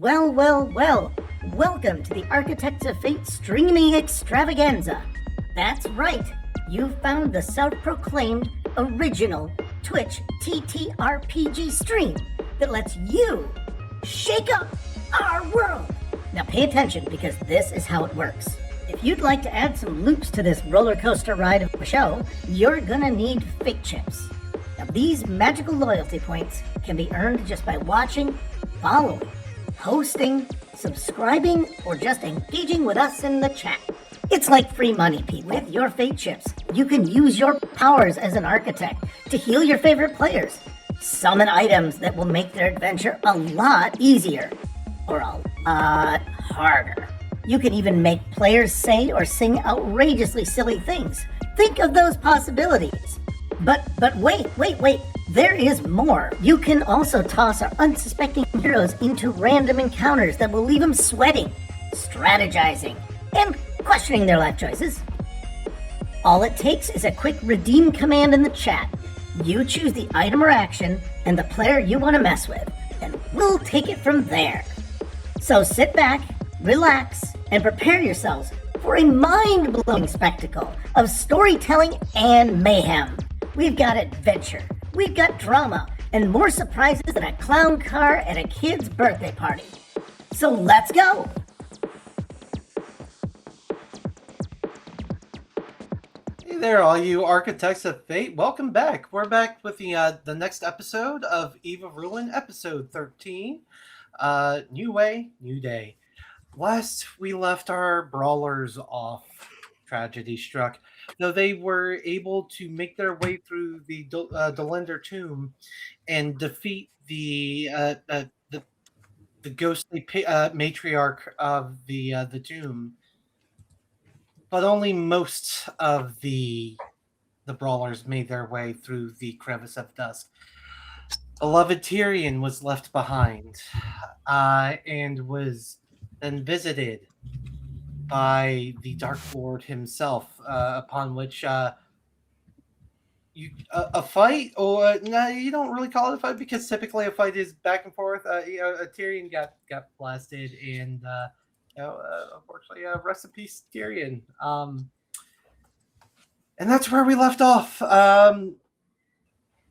Well, well, well. Welcome to the Architects of Fate streaming extravaganza. That's right. You found the self-proclaimed original Twitch TTRPG stream that lets you shake up our world. Now pay attention because this is how it works. If you'd like to add some loops to this roller coaster ride of a show, you're gonna need fate chips. Now these magical loyalty points can be earned just by watching, following, hosting, subscribing, or just engaging with us in the chat. It's like free money, Pete. With your fate chips, you can use your powers as an architect to heal your favorite players, summon items that will make their adventure a lot easier, or a lot harder. You can even make players say or sing outrageously silly things. Think of those possibilities. But wait. There is more. You can also toss our unsuspecting heroes into random encounters that will leave them sweating, strategizing, and questioning their life choices. All it takes is a quick redeem command in the chat. You choose the item or action and the player you want to mess with, and we'll take it from there. So sit back, relax, and prepare yourselves for a mind-blowing spectacle of storytelling and mayhem. We've got adventure, we've got drama, and more surprises than a clown car at a kid's birthday party. So let's go! Hey there, all you Architects of Fate. Welcome back. We're back with the next episode of Eve of Ruin, episode 13. New way, new day. Last we left our brawlers off, tragedy struck. Though they were able to make their way through the Dolinder Tomb and defeat the ghostly matriarch of the tomb. But only most of the brawlers made their way through the crevice of dusk. Beloved Tirian was left behind, and was then visited by the Dark Lord himself, upon which a fight, or no, you don't really call it a fight because typically a fight is back and forth. Tirian got blasted, and unfortunately, rest in peace, Tirian. And that's where we left off.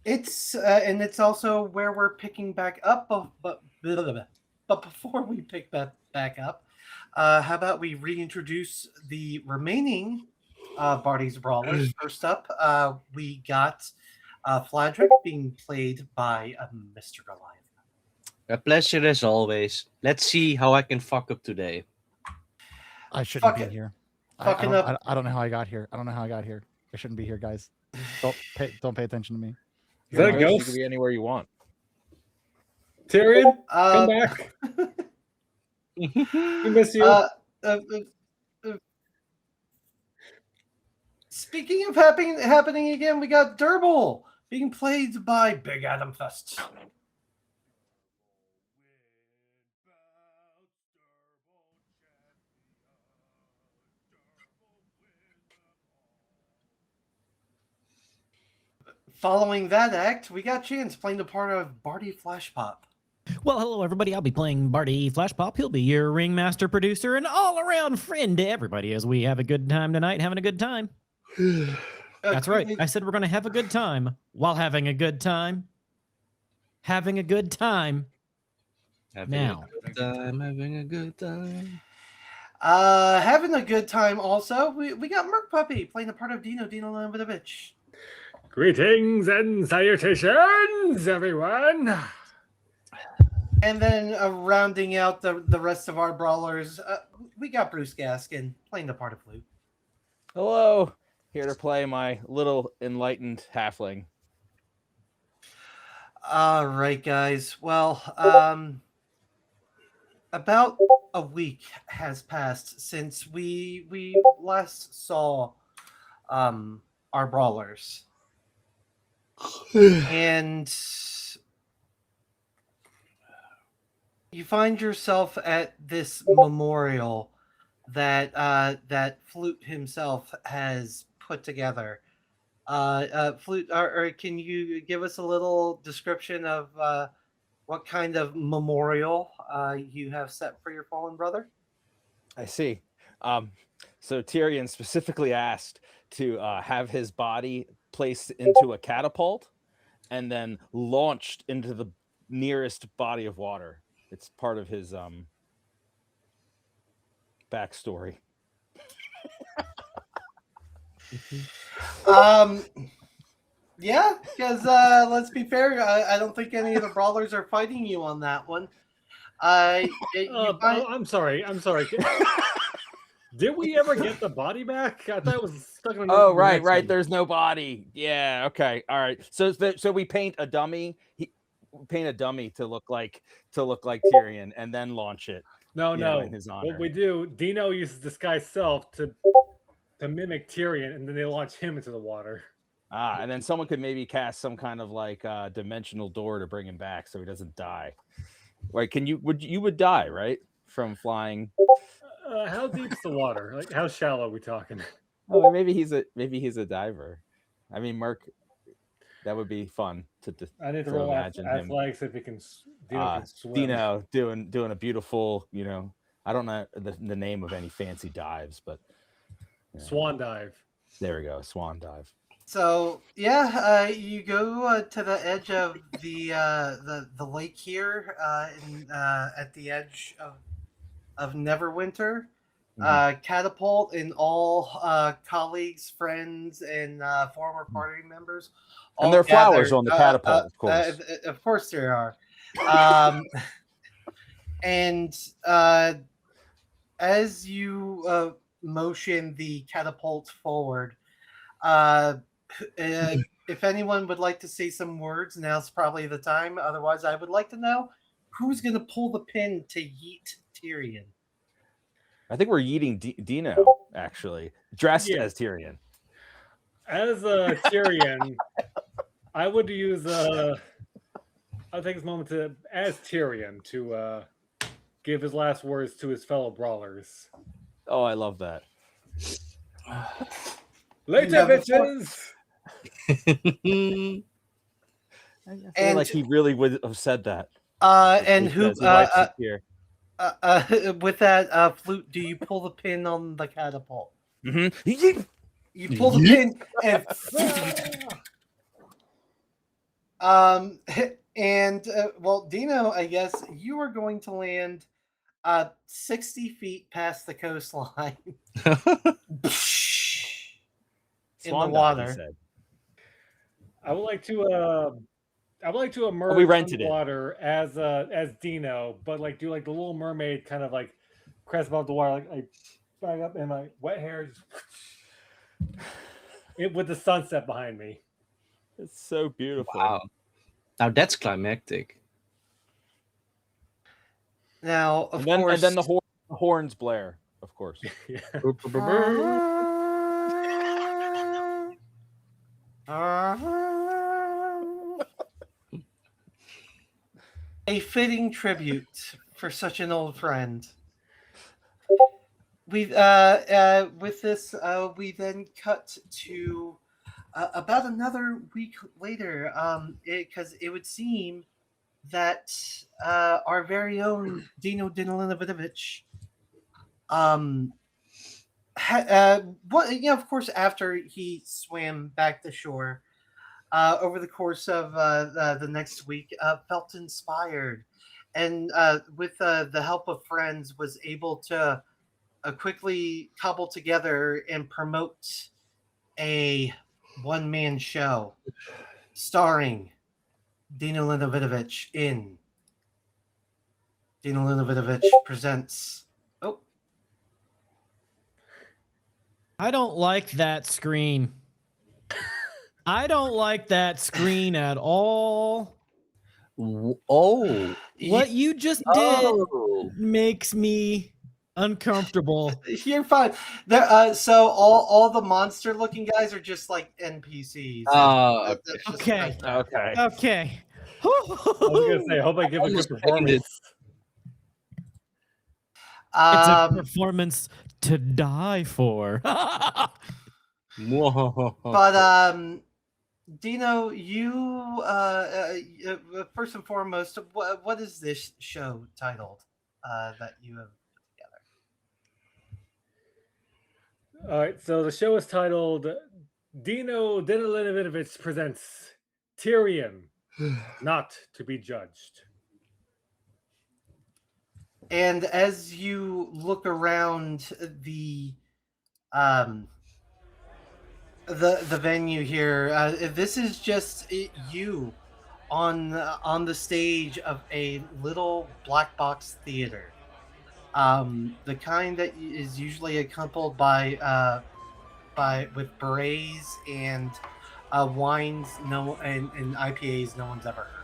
It's also where we're picking back up. But before we pick back up, how about we reintroduce the remaining Barty's Brawlers? First up, we got Fladrick being played by Mr. Goliath. A pleasure as always. Let's see how I can fuck up today. I shouldn't be here. I don't know how I got here. I shouldn't be here, guys. Don't pay attention to me. Is that a ghost? You can be anywhere you want. Tyrion, come back. We miss you. Speaking of happening again, we got Durble being played by Big Adam Fest. Following that act, we got Chance playing the part of Barty Flashpop. Well, hello, everybody. I'll be playing Barty Flashpop. He'll be your ringmaster, producer, and all-around friend to everybody as we have a good time tonight, having a good time. That's right. I said we're going to have a good time while having a good time. Having a good time. Having a good time. Having a good time also. We got Merc Puppy playing the part of Dino Lambovich. Greetings and salutations, everyone. And then rounding out the rest of our brawlers, we got Bruce Gaskin playing the part of Luke. Hello. Here to play my little enlightened halfling. All right, guys. Well, about a week has passed since we last saw our brawlers. And you find yourself at this memorial that Flute himself has put together. Flute, or can you give us a little description of what kind of memorial you have set for your fallen brother. I see. So Tirian specifically asked to have his body placed into a catapult and then launched into the nearest body of water. It's part of his backstory. Yeah, because let's be fair, I don't think any of the brawlers are fighting you on that one. I'm sorry. Did we ever get the body back? I thought it was stuck in. Oh, right. There's no body. Yeah. Okay. All right. So we paint a dummy. Paint a dummy to look like Tirian, and then launch it. No. In his honor. What we do, Dino uses disguise self to mimic Tirian, and then they launch him into the water. And then someone could maybe cast some kind of like dimensional door to bring him back, so he doesn't die. Right? You would die, right, from flying? How deep's the water? Like, how shallow are we talking? Oh, maybe he's a diver. I mean, Merc, that would be fun to I need to roll imagine him. athletics if he can. Dino can swim. Dino doing a beautiful, I don't know the name of any fancy dives, but swan dive. There we go, swan dive. So yeah, you go to the edge of the lake here, at the edge of Neverwinter. Catapult and all colleagues, friends, and former party members. And there are flowers on the catapult, of course. Of course there are. And as you motion the catapult forward, if anyone would like to say some words, now's probably the time. Otherwise, I would like to know who's going to pull the pin to yeet Tirian. I think we're yeeting Dino, actually, dressed as Tirian. As Tirian, I would use. I'll take this moment to, as Tirian, to give his last words to his fellow brawlers. Oh, I love that. Later, bitches. I feel like he really would have said that. And who? Here. With that flute, do you pull the pin on the catapult? Mm-hmm. You pull the pin, and well, Dino, I guess you are going to land 60 feet past the coastline in the water. I would like to emerge from the water as Dino, but like do like the Little Mermaid kind of like crest above the water, like back up and my wet hair with the sunset behind me. It's so beautiful. Wow. Now that's climactic. Now, and then the horns blare, of course. A fitting tribute for such an old friend. We with this we then cut to about another week later, because it would seem that our very own Dino Dinolinovich, of course, after he swam back to shore, over the course of the next week, felt inspired, and with the help of friends, was able to quickly cobble together and promote a one-man show starring Dino Linovitovich in Dino Linovitovich Presents. Oh. I don't like that screen. I don't like that screen at all. Oh. What you just did makes me uncomfortable. You're fine. There, so all the monster-looking guys are just like NPCs. Okay. Okay. Okay. I was gonna say, I hope I give a good performance. It's a performance to die for. But Dino, you first and foremost, what is this show titled that you have put together? All right, so the show is titled Dino Dinalinovich presents Tirian, Not to be Judged. And as you look around the venue here, this is just you on the stage of a little black box theater, the kind that is usually accompanied by with berets and wines and IPAs no one's ever heard.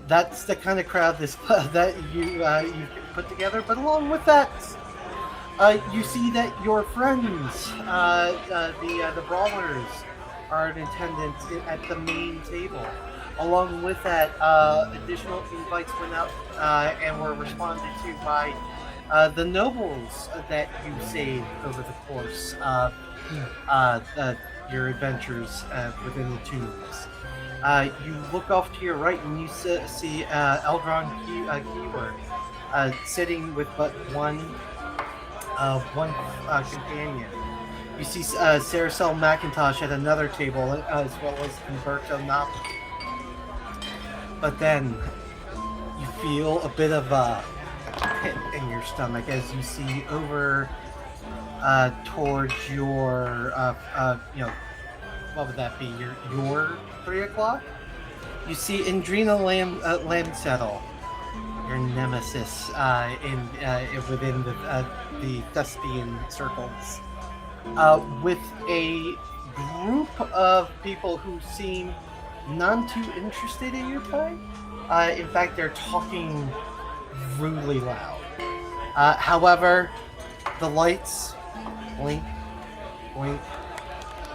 That's the kind of crowd that you put together. But along with that, you see that your friends, the Brawlers, are in attendance at the main table. Along with that, additional invites went out and were responded to by the nobles that you saved over the course of your adventures within the tombs. You look off to your right and you see Eldron Keyword sitting with but one companion. You see Saracel McIntosh at another table, as well as Umberto Napoli. But then you feel a bit of a pit in your stomach as you see over towards your, what would that be? Your 3 o'clock? You see Indrina Lamsettle, your nemesis within the Thespian circles, with a group of people who seem none too interested in your play. In fact, they're talking rudely loud. However, the lights blink, blink,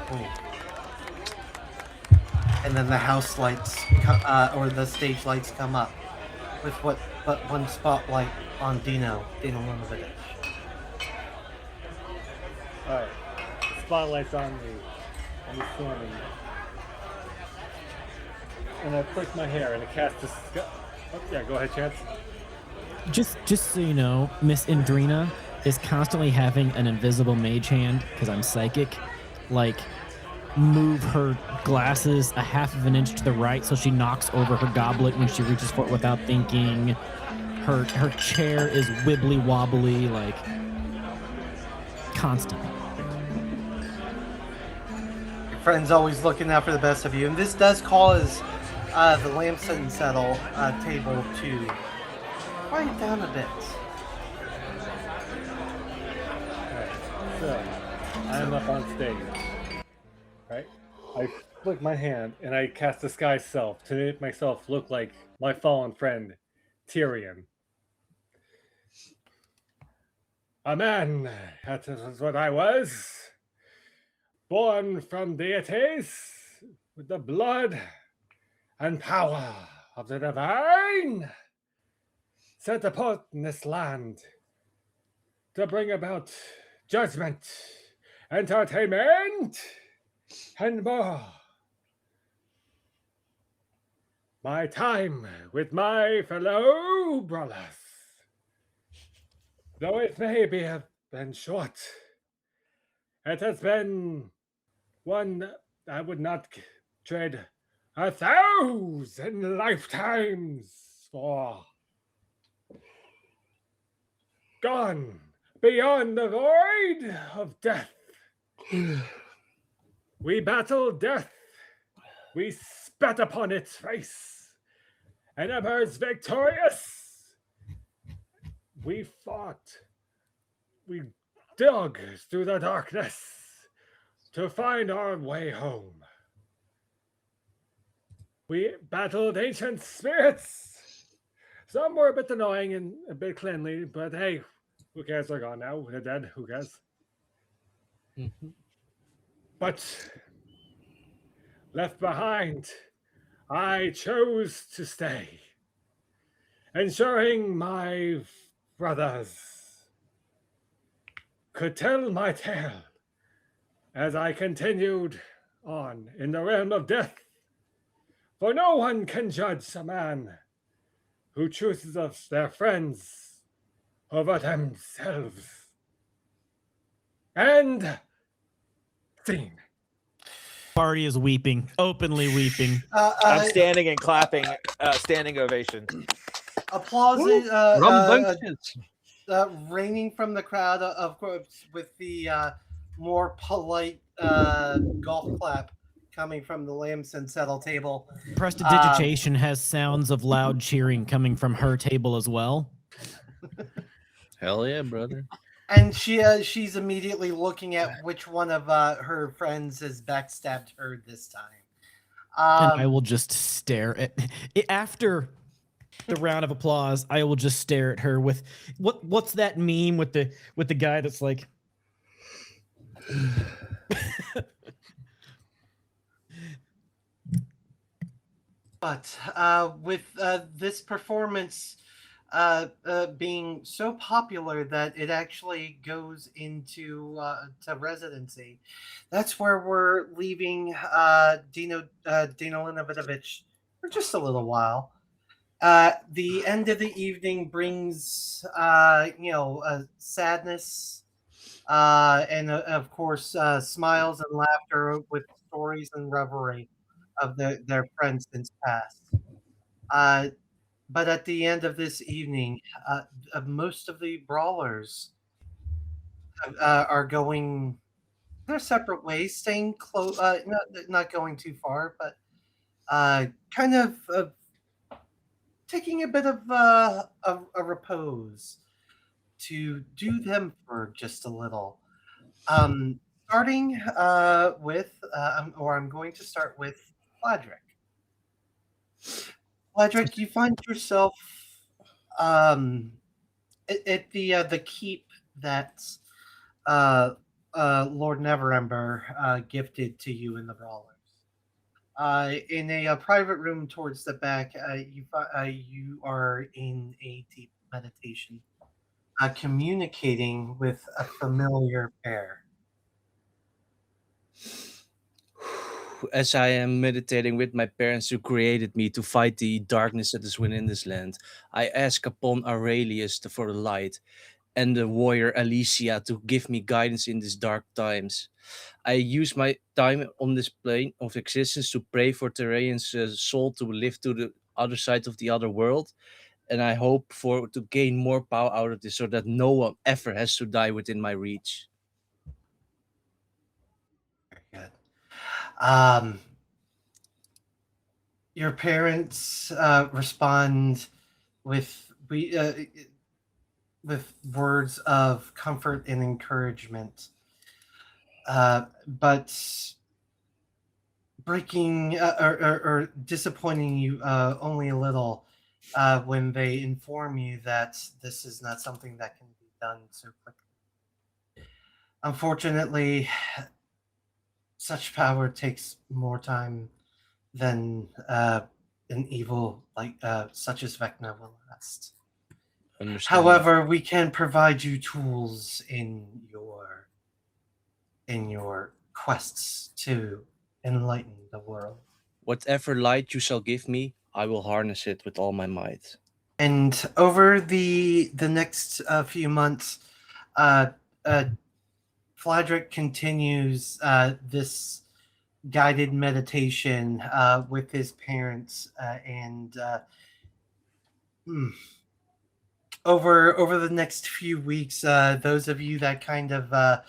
blink. And then the house lights, or the stage lights come up with but one spotlight on Dino Linovich. Alright. Spotlight's on me. I'm swarming. And I flick my hair and I cast a... Oh, yeah, go ahead, Chance. Just so you know, Miss Indrina is constantly having an invisible mage hand, because I'm psychic, like, move her glasses a half of an inch to the right so she knocks over her goblet when she reaches for it without thinking. Her chair is wibbly wobbly, like, constant. Your friend's always looking out for the best of you, and this does cause the Lamson Settle table to quiet down a bit. Alright, so I'm up on stage. Right? I flick my hand and I cast Disguise Self to make myself look like my fallen friend, Tirian. A man, that is what I was. Born from deities with the blood and power of the divine. Set apart in this land to bring about judgment, entertainment, and more. My time with my fellow brawlers, though it may have been short, it has been one I would not trade 1,000 lifetimes for. Gone beyond the void of death. We battled death. We spat upon its face and emerged victorious. We fought. We dug through the darkness to find our way home. We battled ancient spirits. Some were a bit annoying and a bit cleanly, but hey, who cares? They're gone now. They're dead. Who cares? Mm-hmm. But left behind, I chose to stay, ensuring my brothers could tell my tale as I continued on in the realm of death. For no one can judge a man who chooses of their friends over themselves. And scene. Party is weeping, openly weeping. I'm standing and clapping, standing ovation. Applause raining from the crowd, of course, with the more polite golf clap coming from the Lamson settle table. Prestidigitation has sounds of loud cheering coming from her table as well. Hell yeah, brother. And she's immediately looking at which one of her friends has backstabbed her this time. And I will just stare at after the round of applause. I will just stare at her with what's that meme with the guy that's like. But with this performance being so popular that it actually goes into to residency, that's where we're leaving Dino Linovich for just a little while. The end of the evening brings sadness and of course smiles and laughter with stories and revelry of their friends since past. But at the end of this evening, most of the brawlers are going their separate ways, staying close, not going too far, but kind of taking a bit of a repose to do them for just a little. Starting with, I'm going to start with Fladrick. Fladrick, you find yourself at the keep that Lord Neverember gifted to you in the Brawlers. In a private room towards the back, you are in a deep meditation, communicating with a familiar pair. As I am meditating with my parents who created me to fight the darkness that is within this land, I ask upon Aurelius for the light and the warrior Alicia to give me guidance in these dark times. I use my time on this plane of existence to pray for Tirian's soul to live to the other side of the other world, and I hope to gain more power out of this so that no one ever has to die within my reach. Very good. Your parents respond with words of comfort and encouragement, but breaking or disappointing you only a little when they inform you that this is not something that can be done so quickly. Unfortunately, such power takes more time than an evil like such as Vecna will last. However, we can provide you tools in your quests to enlighten the world. Whatever light you shall give me, I will harness it with all my might. And over the next few months, Fladrick continues this guided meditation with his parents, and over the next few weeks, those of you that kind of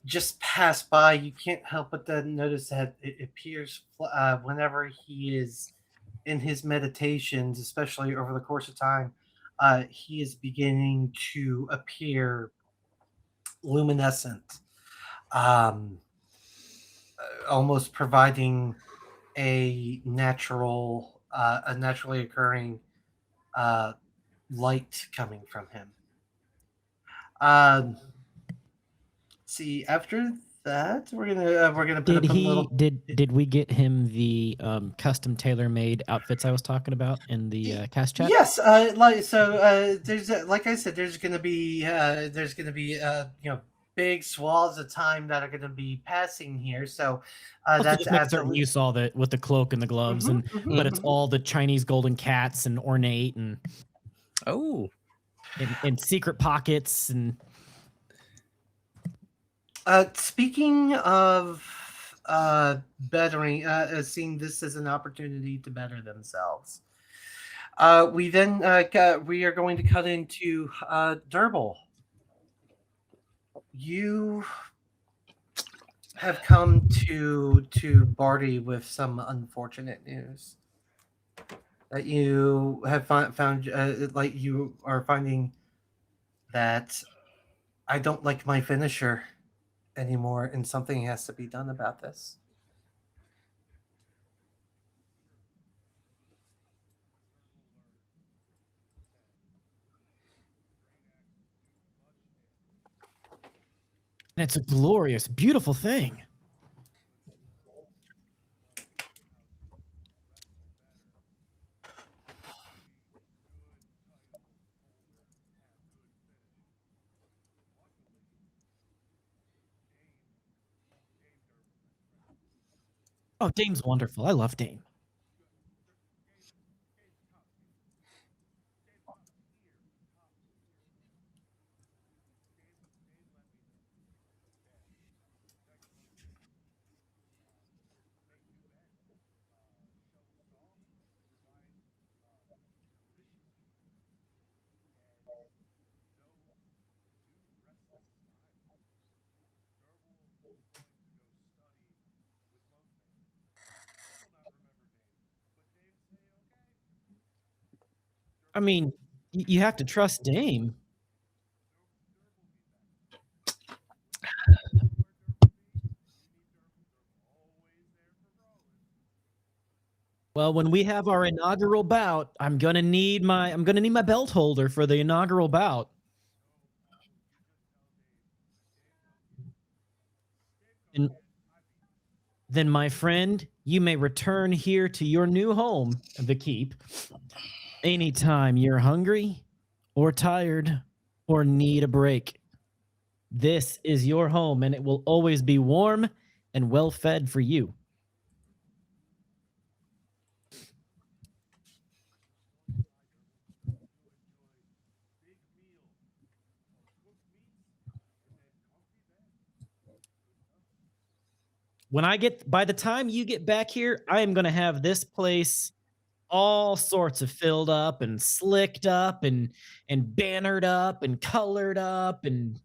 just pass by, you can't help but to notice that it appears whenever he is in his meditations, especially over the course of time, he is beginning to appear luminescent, almost providing a naturally occurring light coming from him. See, after that, we're gonna put up a little. Did we get him the custom tailor-made outfits I was talking about in the cast chat? Yes, there's like I said, there's gonna be big swaths of time that are going to be passing here. So that's absolutely. You saw that with the cloak and the gloves, but it's all the Chinese golden cats and ornate and and secret pockets and. Speaking of bettering, seeing this as an opportunity to better themselves, we are going to cut into Durble. You have come to Barty with some unfortunate news that you have found. Like you are finding that I don't like my finisher anymore, and something has to be done about this. And it's a glorious, beautiful thing. Oh, Dame's wonderful. I love Dame. I mean, you have to trust Dame. Well, when we have our inaugural bout, I'm gonna need my belt holder for the inaugural bout. And then, my friend, you may return here to your new home, the Keep, anytime you're hungry or tired or need a break. This is your home, and it will always be warm and well fed for you. By the time you get back here, I am going to have this place all sorts of filled up and slicked up and bannered up and colored up and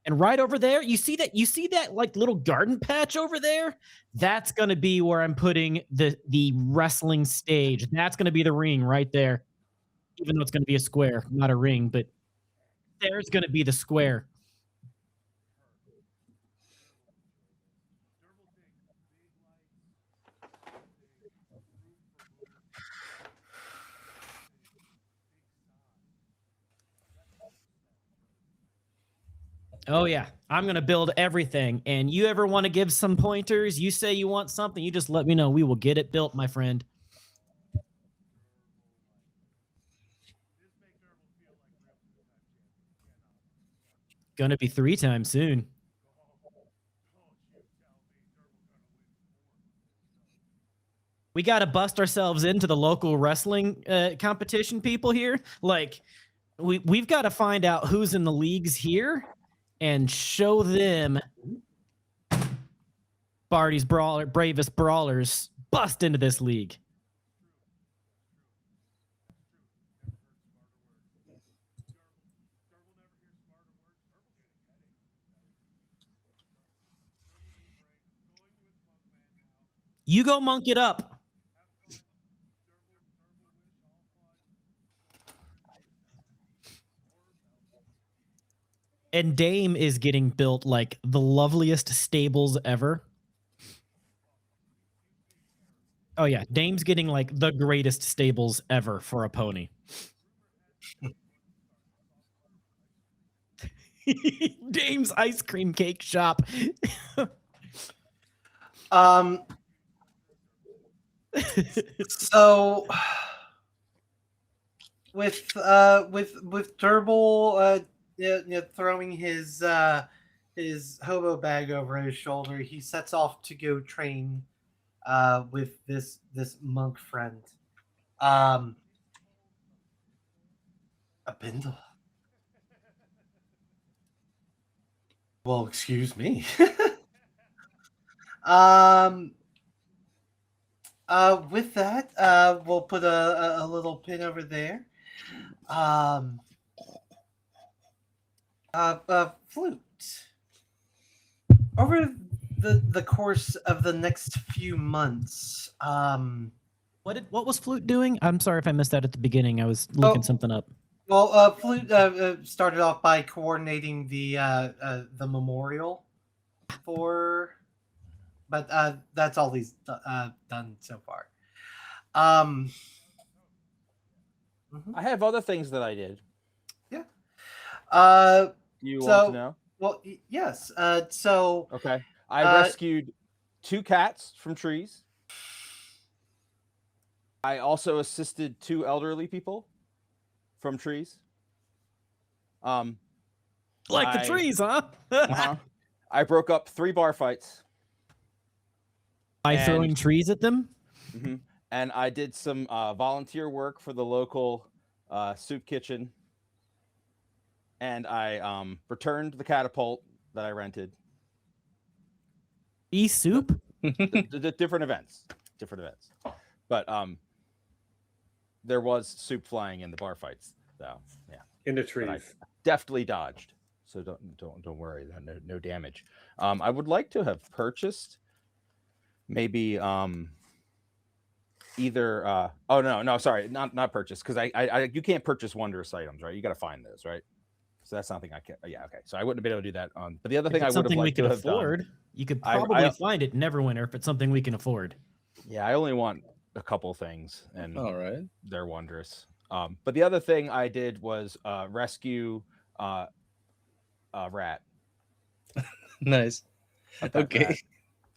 right over there, you see that like little garden patch over there? That's going to be where I'm putting the wrestling stage. That's going to be the ring right there. Even though it's going to be a square, not a ring, but there's going to be the square. Oh, yeah. I'm going to build everything. And you ever want to give some pointers? You say you want something, you just let me know. We will get it built, my friend. Going to be 3 times soon. We got to bust ourselves into the local wrestling competition people here. Like, we've got to find out who's in the leagues here and show them Barty's bravest brawlers bust into this league. You go monk it up. And Dame is getting built like the loveliest stables ever. Oh, yeah. Dame's getting like the greatest stables ever for a pony. Dame's ice cream cake shop. So with Durble throwing his his hobo bag over his shoulder, he sets off to go train with this monk friend. A bindle. Well, excuse me. With that, we'll put a little pin over there. Flute. Over the course of the next few months, what was Flute doing? I'm sorry if I missed that at the beginning. I was looking something up. Well, Flute started off by coordinating the memorial but that's all he's done so far. I have other things that I did. Yeah. You want to know? Well, yes. So. Okay. I rescued 2 cats from trees. I also assisted 2 elderly people from trees. The trees, huh? Uh-huh. I broke up 3 bar fights. By throwing trees at them? Mm-hmm. And I did some volunteer work for the local soup kitchen. And I returned the catapult that I rented. Soup? The different events. But there was soup flying in the bar fights, though. Yeah. In the trees. Deftly dodged. So don't worry. No damage. I would like to have purchased maybe either sorry, not purchase, because I you can't purchase wondrous items, right? You got to find those, right? So that's something I can't. Yeah, okay. So I wouldn't have been able to do that. But the other thing I would have liked to have done, you could probably find it in Neverwinter if it's something we can afford. Yeah, I only want a couple things, and all right, they're wondrous. But the other thing I did was rescue a rat. Nice. Okay. Rat,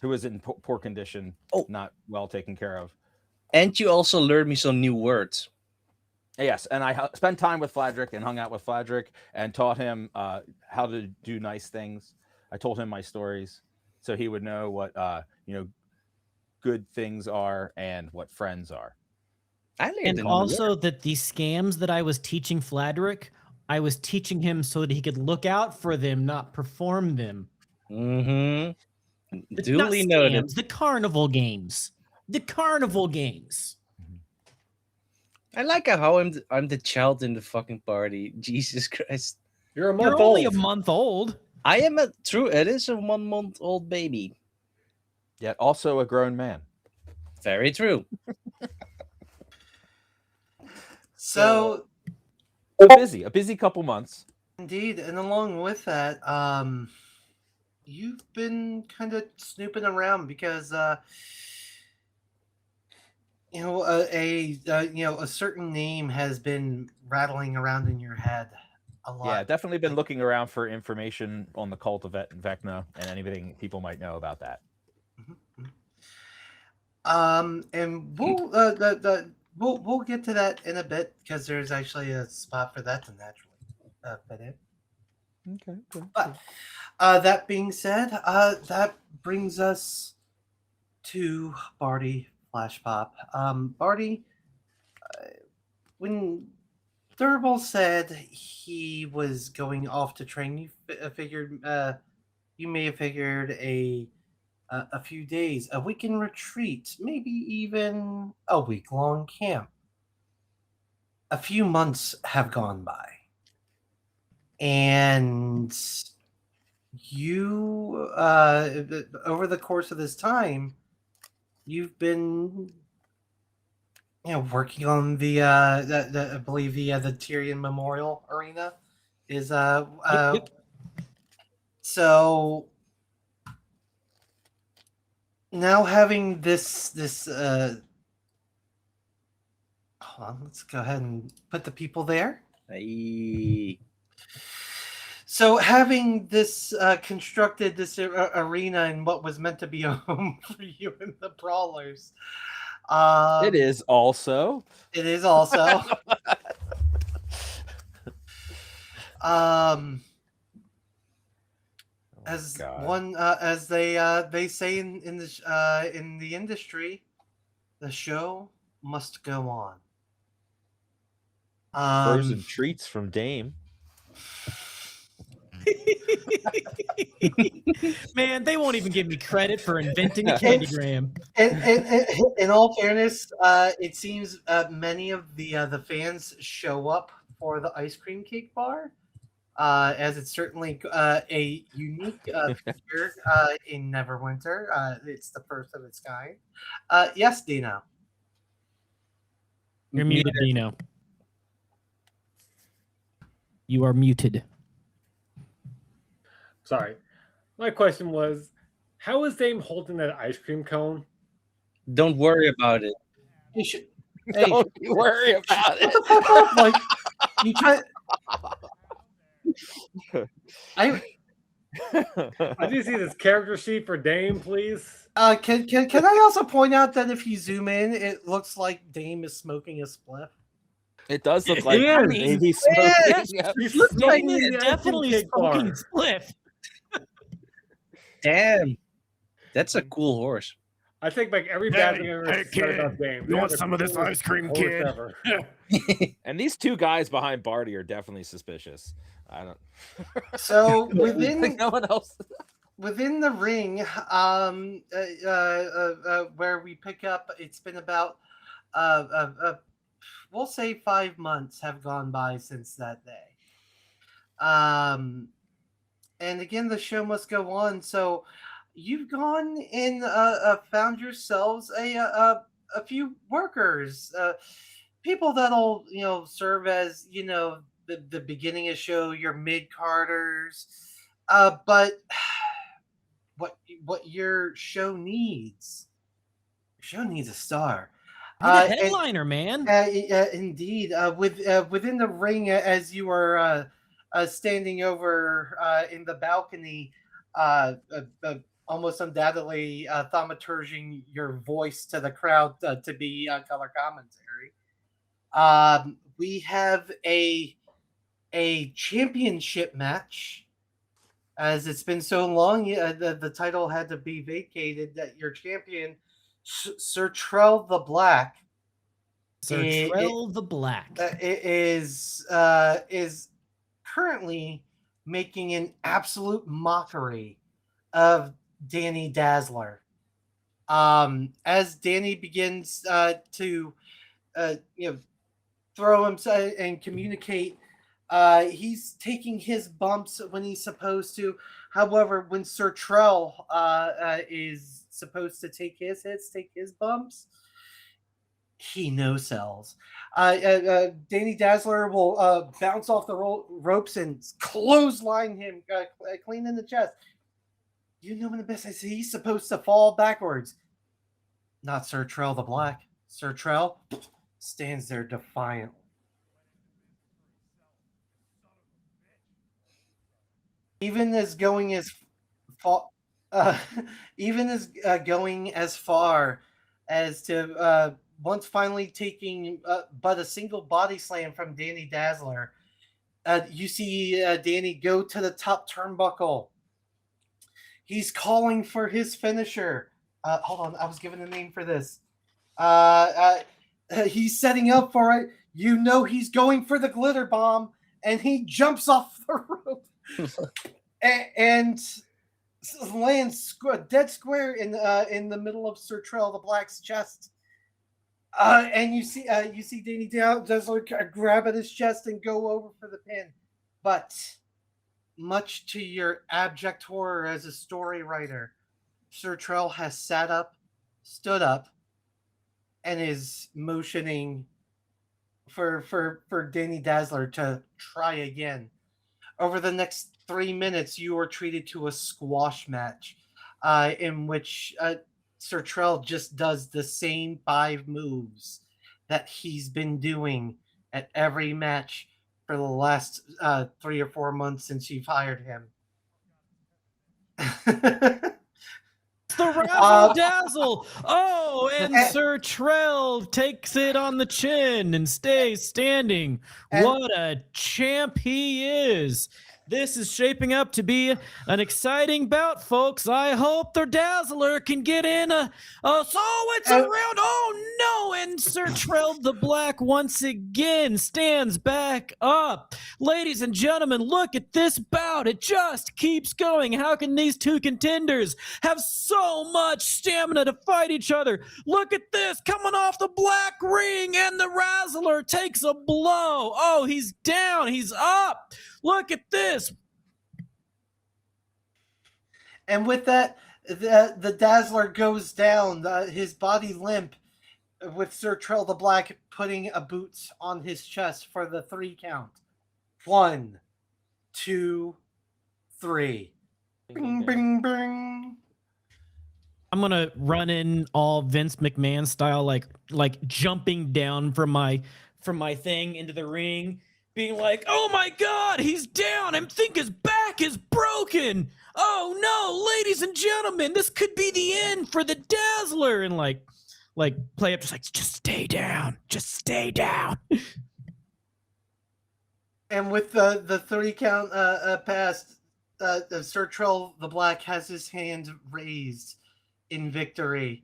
who was in poor condition, not well taken care of. And you also learned me some new words. Yes, and I spent time with Fladrick and hung out with Fladrick and taught him how to do nice things. I told him my stories so he would know what good things are and what friends are. And also that the scams that I was teaching Fladrick, I was teaching him so that he could look out for them, not perform them. Mm-hmm. Duly noted. The carnival games. I like how I'm the child in the fucking party. Jesus Christ. You're only a month old. I am it is a 1 month old baby. Yet also a grown man. Very true. So a busy couple months. Indeed, and along with that, you've been kind of snooping around because a certain name has been rattling around in your head a lot. Yeah, definitely been looking around for information on the cult of Vecna and anything people might know about that. And we'll get to that in a bit because there's actually a spot for that to naturally fit in. Okay. But that being said, that brings us to Barty Flash Pop. Barty, when Durable said he was going off to train, you may have figured a few days, a weekend retreat, maybe even a week-long camp. A few months have gone by. And you, over the course of this time, you've been, working on the I believe the Tirian Memorial Arena is Yep. So now having this hold on, let's go ahead and put the people there. Hey. So having this constructed this arena in what was meant to be a home for you and the Brawlers. It is also. as God. as they say in the industry, the show must go on. Frozen treats from Dame. Man, they won't even give me credit for inventing a candygram. In all fairness, it seems many of the fans show up for the ice cream cake bar, as it's certainly a unique feature in Neverwinter. It's the first of its kind. Yes, Dino. You're muted, Dino. You are muted. Sorry. My question was, how is Dame holding that ice cream cone? Don't worry about it. You should. Don't worry about it. What the fuck up? Like, you try. I do see this character sheet for Dame, please. Can I also point out that if you zoom in, it looks like Dame is smoking a spliff. It does look like maybe smoking. Yeah. Dame is definitely smoking spliff. Damn, that's a cool horse. I think like every bad thing I've ever said about Dame. You want some of this ice cream, kid? And these two guys behind Barty are definitely suspicious. I don't. So within no one else. Within the ring, where we pick up, it's been about we'll say 5 months have gone by since that day. And again, the show must go on. So you've gone and found yourselves a few workers, people that'll serve as the beginning of the show, your mid-carders, but what your show needs a star. A headliner, man. Indeed. Within the ring, as you are standing over in the balcony, almost undoubtedly thaumaturging your voice to the crowd to be color commentary. We have a championship match. As it's been so long, the title had to be vacated. That your champion, Sir Trell the Black, is currently making an absolute mockery of Danny Dazzler. As Danny begins to throw himself and communicate. He's taking his bumps when he's supposed to. However, when Sir Trell is supposed to take his hits, take his bumps, he no-sells. Danny Dazzler will bounce off the ropes and clothesline him clean in the chest. You know when the best I see, he's supposed to fall backwards. Not Sir Trell the Black. Sir Trell stands there defiantly. Even as going as far as to once finally taking but a single body slam from Danny Dazzler, you see Danny go to the top turnbuckle. He's calling for his finisher. Hold on, I was given a name for this. He's setting up for it. He's going for the glitter bomb, and he jumps off the rope. and lands dead square in the middle of Sir Trell the Black's chest. And you see Danny Dazzler grab at his chest and go over for the pin. But much to your abject horror as a story writer, Sir Trell has stood up, and is motioning for Danny Dazzler to try again. Over the next 3 minutes, you are treated to a squash match in which Sir Trell just does the same 5 moves that he's been doing at every match for the last 3 or 4 months since you've hired him. The razzle dazzle. Oh, and Sir Trell takes it on the chin and stays standing. What a champ he is. This is shaping up to be an exciting bout, folks. I hope their Dazzler can get in. So it's around. Oh, no. And Sir Trell the Black once again stands back up. Ladies and gentlemen, look at this bout. It just keeps going. How can these two contenders have so much stamina to fight each other? Look at this. Coming off the black ring, and the Razzler takes a blow. Oh, he's down. He's up. Look at this. And with that, the Dazzler goes down, his body limp, with Sir Trell the Black putting a boot on his chest for the 3 count. 1, 2, 3. Bing, bing, bing. I'm gonna run in all Vince McMahon style, like jumping down from my thing into the ring, being like, "Oh my God, he's down! I think his back is broken. Oh no, ladies and gentlemen, this could be the end for the Dazzler!" And like play up, just stay down, just stay down. And with the 3 count passed, Sir Trell the Black has his hand raised in victory,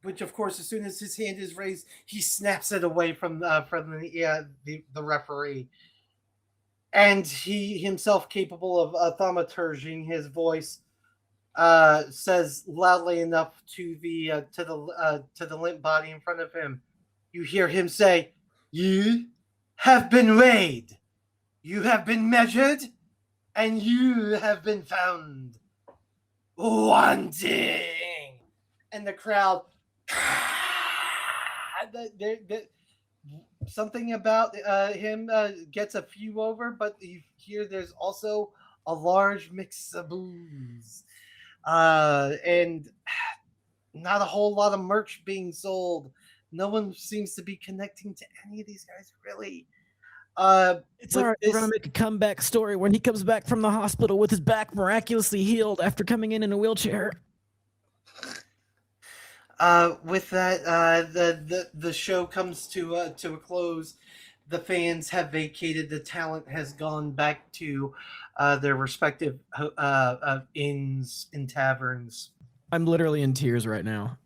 which of course, as soon as his hand is raised, he snaps it away from the referee, and he himself, capable of thaumaturging his voice, says loudly enough to the limp body in front of him. You hear him say, "You have been weighed, you have been measured, and you have been found wanting." And the crowd, something about him gets a few over, but you hear there's also a large mix of boos, and not a whole lot of merch being sold. No one seems to be connecting to any of these guys, really. It's all right. We're gonna make a comeback story when he comes back from the hospital with his back miraculously healed after coming in a wheelchair. With that, the show comes to a close. The fans have vacated. The talent has gone back to their respective inns and taverns. I'm literally in tears right now.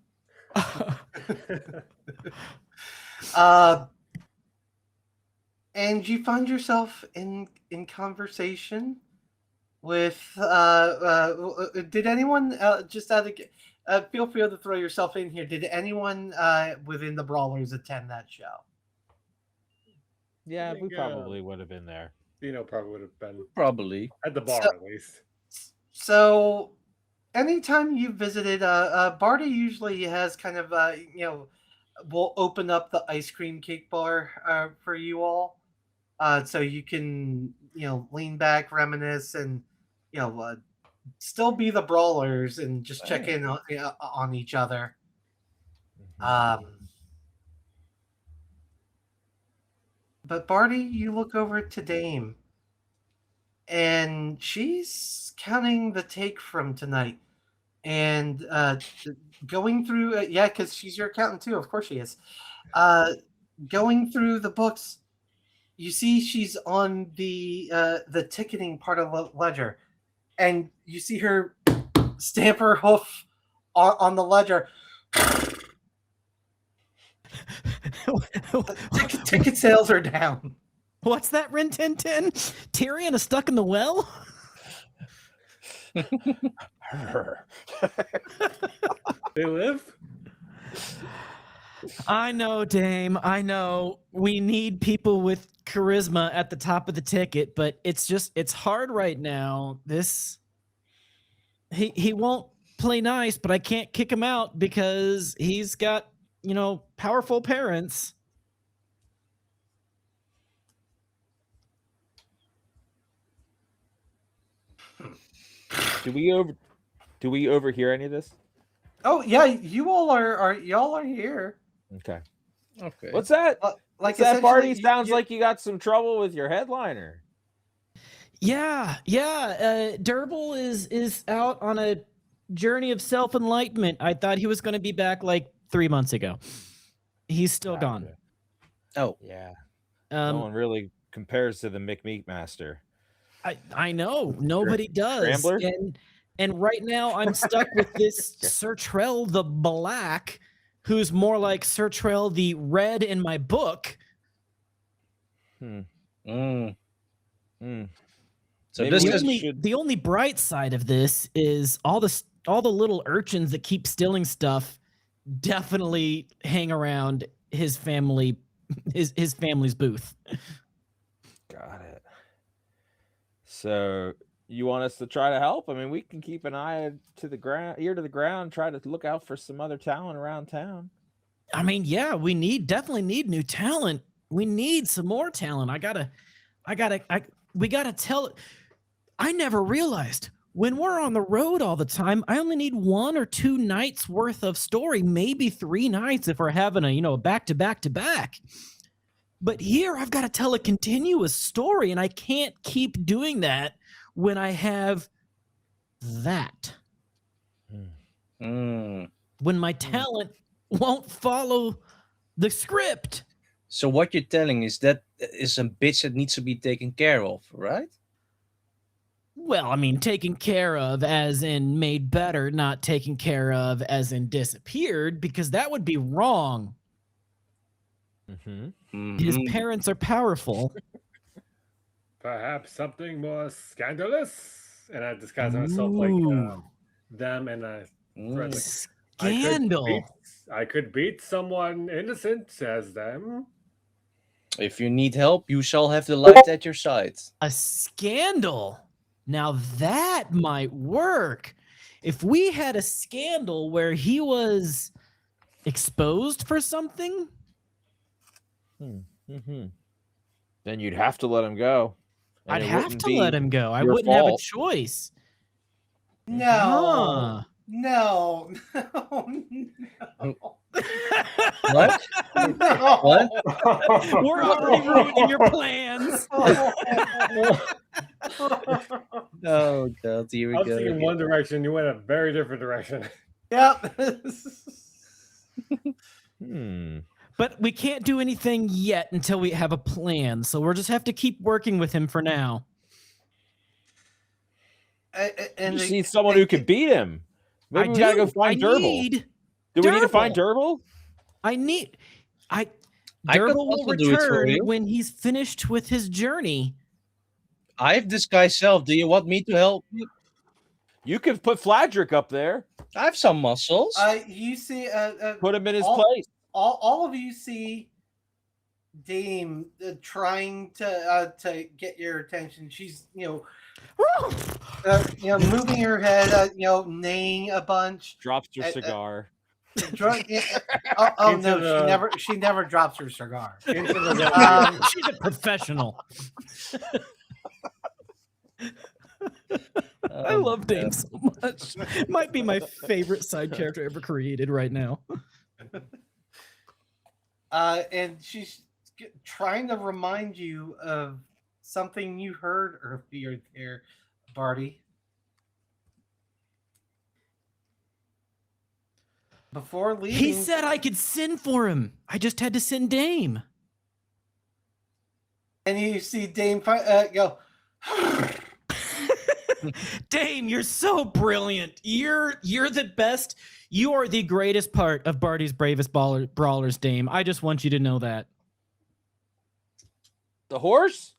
And you find yourself in conversation with. Did anyone just out of feel free to throw yourself in here? Did anyone within the Brawlers attend that show? Yeah, we probably would have been there. Probably would have been probably at the bar at least. So, anytime you visited, Barty usually has kind of will open up the ice cream cake bar for you all, so you can lean back, reminisce, and still be the Brawlers and just check in on each other. But Barty, you look over to Dame, and she's counting the take from tonight, and going through because she's your accountant too. Of course she is. Going through the books, you see she's on the ticketing part of the ledger, and you see her stamp her hoof on the ledger. Ticket sales are down. What's that, Rin Tin Tin? Tirian is stuck in the well? They live? I know, Dame. I know. We need people with charisma at the top of the ticket, but it's hard right now. He won't play nice, but I can't kick him out because he's got, powerful parents. Do we overhear any of this? Oh yeah, you all are here. Okay. Okay. What's that? Like that party sounds like you got some trouble with your headliner. Yeah. Durble is out on a journey of self-enlightenment. I thought he was going to be back like 3 months ago. He's still gone. Oh yeah. No one really compares to the McMeat Master. I know nobody does, Scrambler? and right now I'm stuck with this Sir Trell the Black, who's more like Sir Trell the Red in my book. So Maybe the only bright side of this is all the little urchins that keep stealing stuff definitely hang around his family, his family's booth. Got it. So you want us to try to help? I mean, we can keep an eye to the ground, ear to the ground, try to look out for some other talent around town. I mean, yeah, we definitely need new talent. We need some more talent. We gotta tell it. I never realized when we're on the road all the time, I only need 1 or 2 nights worth of story, maybe 3 nights if we're having a back to back to back. But here I've got to tell a continuous story, and I can't keep doing that when I have that. When my talent won't follow the script. So what you're telling is that is a bitch that needs to be taken care of, right? Well, I mean, taken care of as in made better, not taken care of as in disappeared, because that would be wrong. His parents are powerful. Perhaps something more scandalous? And I disguise myself like them, and I scandal. I could beat someone innocent as them. If you need help, you shall have the light at your side. A scandal. Now that might work. If we had a scandal where he was exposed for something, then you'd have to let him go. I'd have to let him go. I wouldn't have a choice. No. No. What? No. What? We're already ruining your plans. Oh God, here we I was go. thinking one direction, you went a very different direction. Yep. But we can't do anything yet until we have a plan. So we'll just have to keep working with him for now. And you need someone who can beat him. Maybe we gotta go find Durble. Do we need to find Durble? Durble will return when he's finished with his journey. I have disguised self. Do you want me to help you? You could put Fladrick up there. I have some muscles. You see, put him in his place. All of you see Dame trying to get your attention. She's moving her head, neighing a bunch. Drops her cigar. No, she never drops her cigar. She's a professional. I love Dame so much. Might be my favorite side character ever created right now. And she's trying to remind you of something you heard earlier there, Barty. Before leaving, he said I could send for him. I just had to send Dame. And you see Dame go. Dame, you're so brilliant. You're the best. You are the greatest part of Barty's Bravest Brawlers, Dame. I just want you to know that. The horse?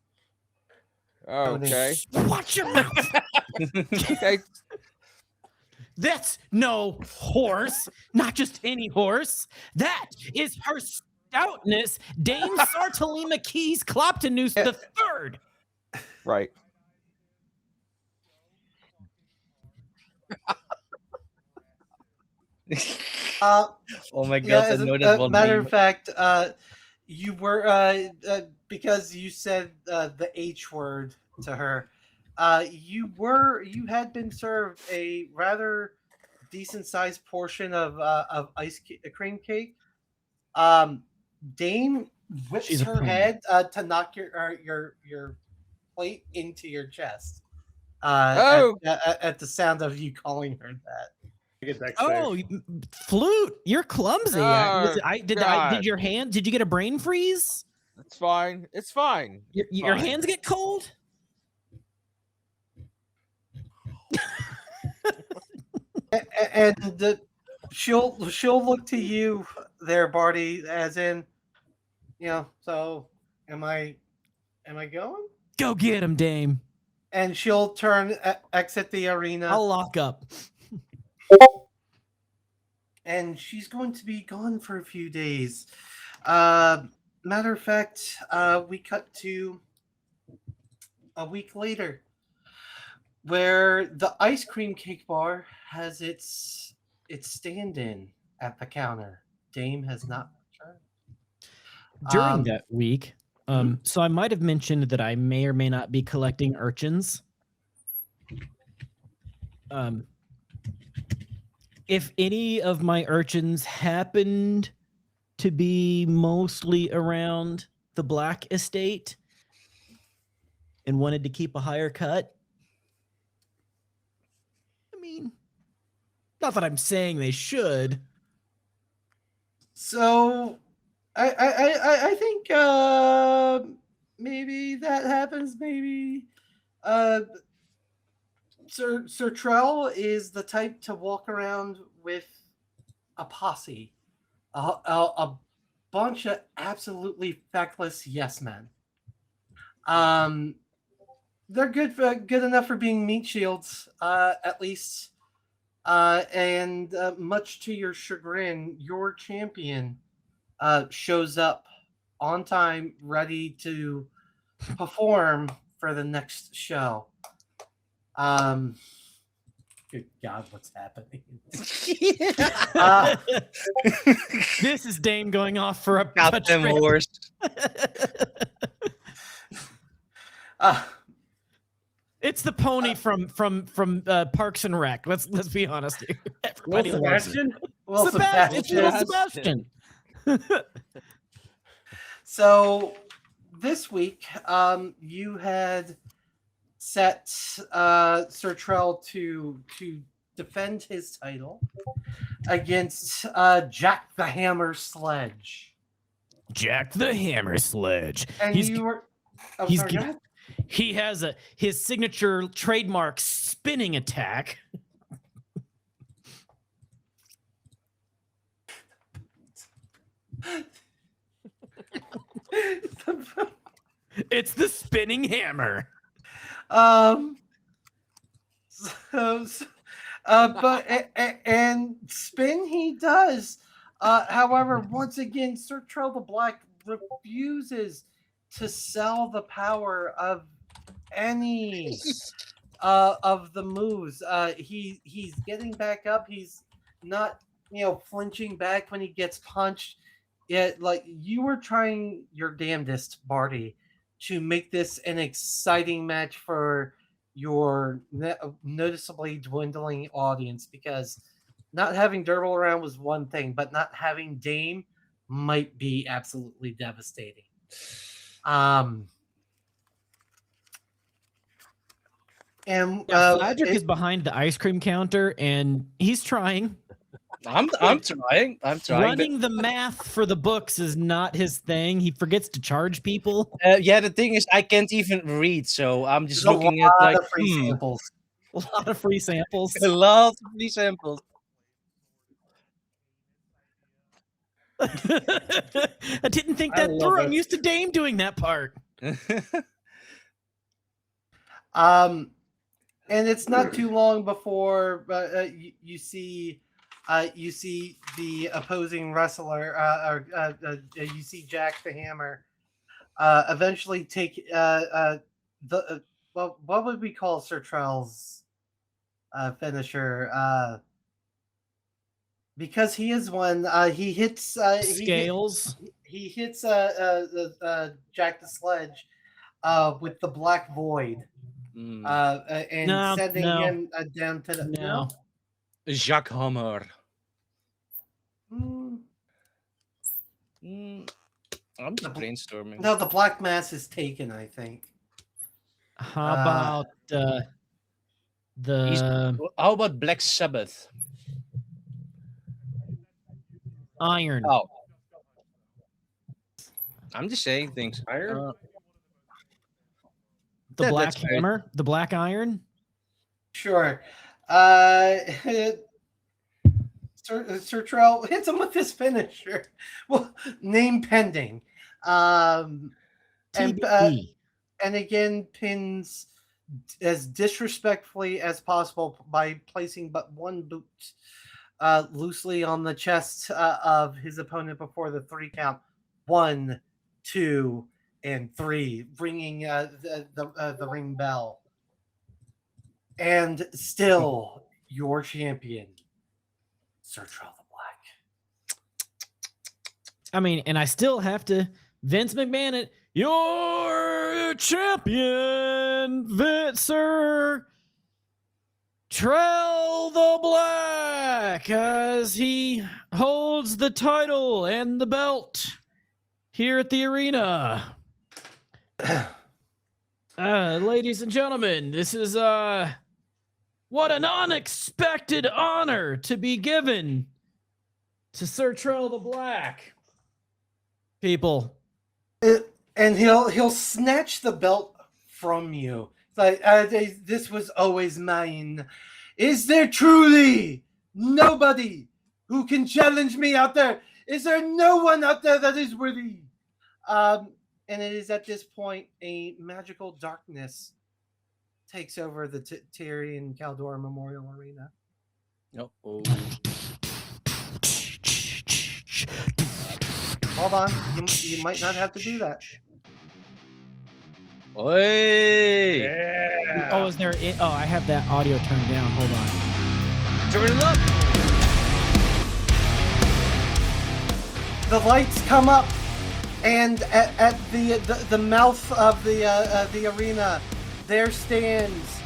Okay. Watch your mouth. Okay. That's no horse, not just any horse. That is her stoutness, Dame Sartalima Keys Kloptonus the Third. Right. Oh my God! As a matter of fact, you were because you said the H word to her. You had been served a rather decent sized portion of cream cake. Dame whips her head to knock your plate into your chest. At the sound of you calling her that. Oh, Flute! You're clumsy. Oh, did you get a brain freeze? It's fine. It's fine. Your hands get cold? And she'll look to you there, Barty, as in, so am I going? Go get him, Dame. And she'll exit the arena. I'll lock up. And she's going to be gone for a few days. Matter of fact, we cut to a week later, where the ice cream cake bar has its stand-in at the counter. Dame has not returned. During that week, so I might have mentioned that I may or may not be collecting urchins. If any of my urchins happened to be mostly around the Black Estate and wanted to keep a higher cut, I mean, not that I'm saying they should. So, I think maybe that happens. Maybe Sir Trell is the type to walk around with a posse, a bunch of absolutely feckless yes men. They're good enough for being meat shields, at least. And much to your chagrin, your champion shows up on time, ready to perform for the next show. Good God, what's happening? This is Dame going off for a goddamn horse. It's the pony from Parks and Rec. Let's be honest here. Everybody loves it. Sebastian. It's little Sebastian. So this week, you had set Sir Trell to defend his title against Jack the Hammer Sledge. Jack the Hammer Sledge. And he has his signature trademark spinning attack. It's the spinning hammer. And spin he does. However, once again, Sir Trell the Black refuses to sell the power of any of the moves. He's getting back up. He's not, flinching back when he gets punched. Yet, like, you were trying your damnedest, Barty, to make this an exciting match for your noticeably dwindling audience, because not having Durble around was one thing, but not having Dame might be absolutely devastating. And Fladrick is behind the ice cream counter, and he's trying. I'm trying. Running the math for the books is not his thing. He forgets to charge people. Yeah, the thing is, I can't even read, so I'm just looking at like free samples. A lot of free samples. A lot of free samples. I didn't think that through. I'm used to Dame doing that part. And it's not too long before you see the opposing wrestler, you see Jack the Hammer eventually take what would we call Sir Trell's finisher? Because he is one. He hits scales. He hits Jack the Sledge with the Black Void, and sending him down to the Jacques Hammer. I'm just brainstorming. No, the Black Mass is taken, I think. How about how about Black Sabbath? Iron. Oh, I'm just saying things. Iron? The black hammer? The black iron? Sure. Sir Trell hits him with his finisher. Well, name pending. And again pins as disrespectfully as possible by placing but one boot loosely on the chest of his opponent before the 3 count. 1, 2, and 3, ringing the ring bell. And still your champion, Sir Trell the Black. I mean, and I still have to Vince McMahon it. Your champion, Sir Trell the Black, as he holds the title and the belt here at the arena. Ladies and gentlemen, this is what an unexpected honor to be given to Sir Trell the Black. People. And he'll snatch the belt from you. Like, this was always mine. Is there truly nobody who can challenge me out there? Is there no one out there that is worthy? And it is at this point a magical darkness takes over the Tirian Caldor Memorial Arena. Uh-oh. Hold on. You might not have to do that. Oi! Yeah. Oh, is there? Oh, I have that audio turned down. Hold on. Turn it up. The lights come up, and at the mouth of the arena, there stands,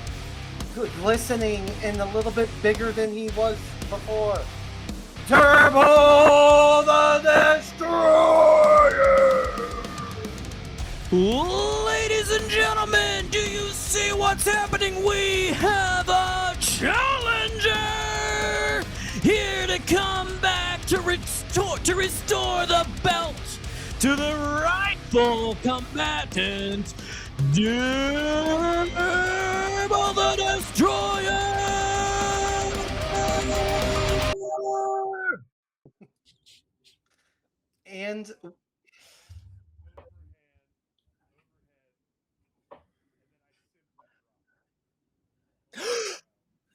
glistening and a little bit bigger than he was before, Turbo the Destroyer! Ladies and gentlemen, do you see what's happening? We have a challenger here to come back to restore the belt to the rightful combatant, Turbo the Destroyer. And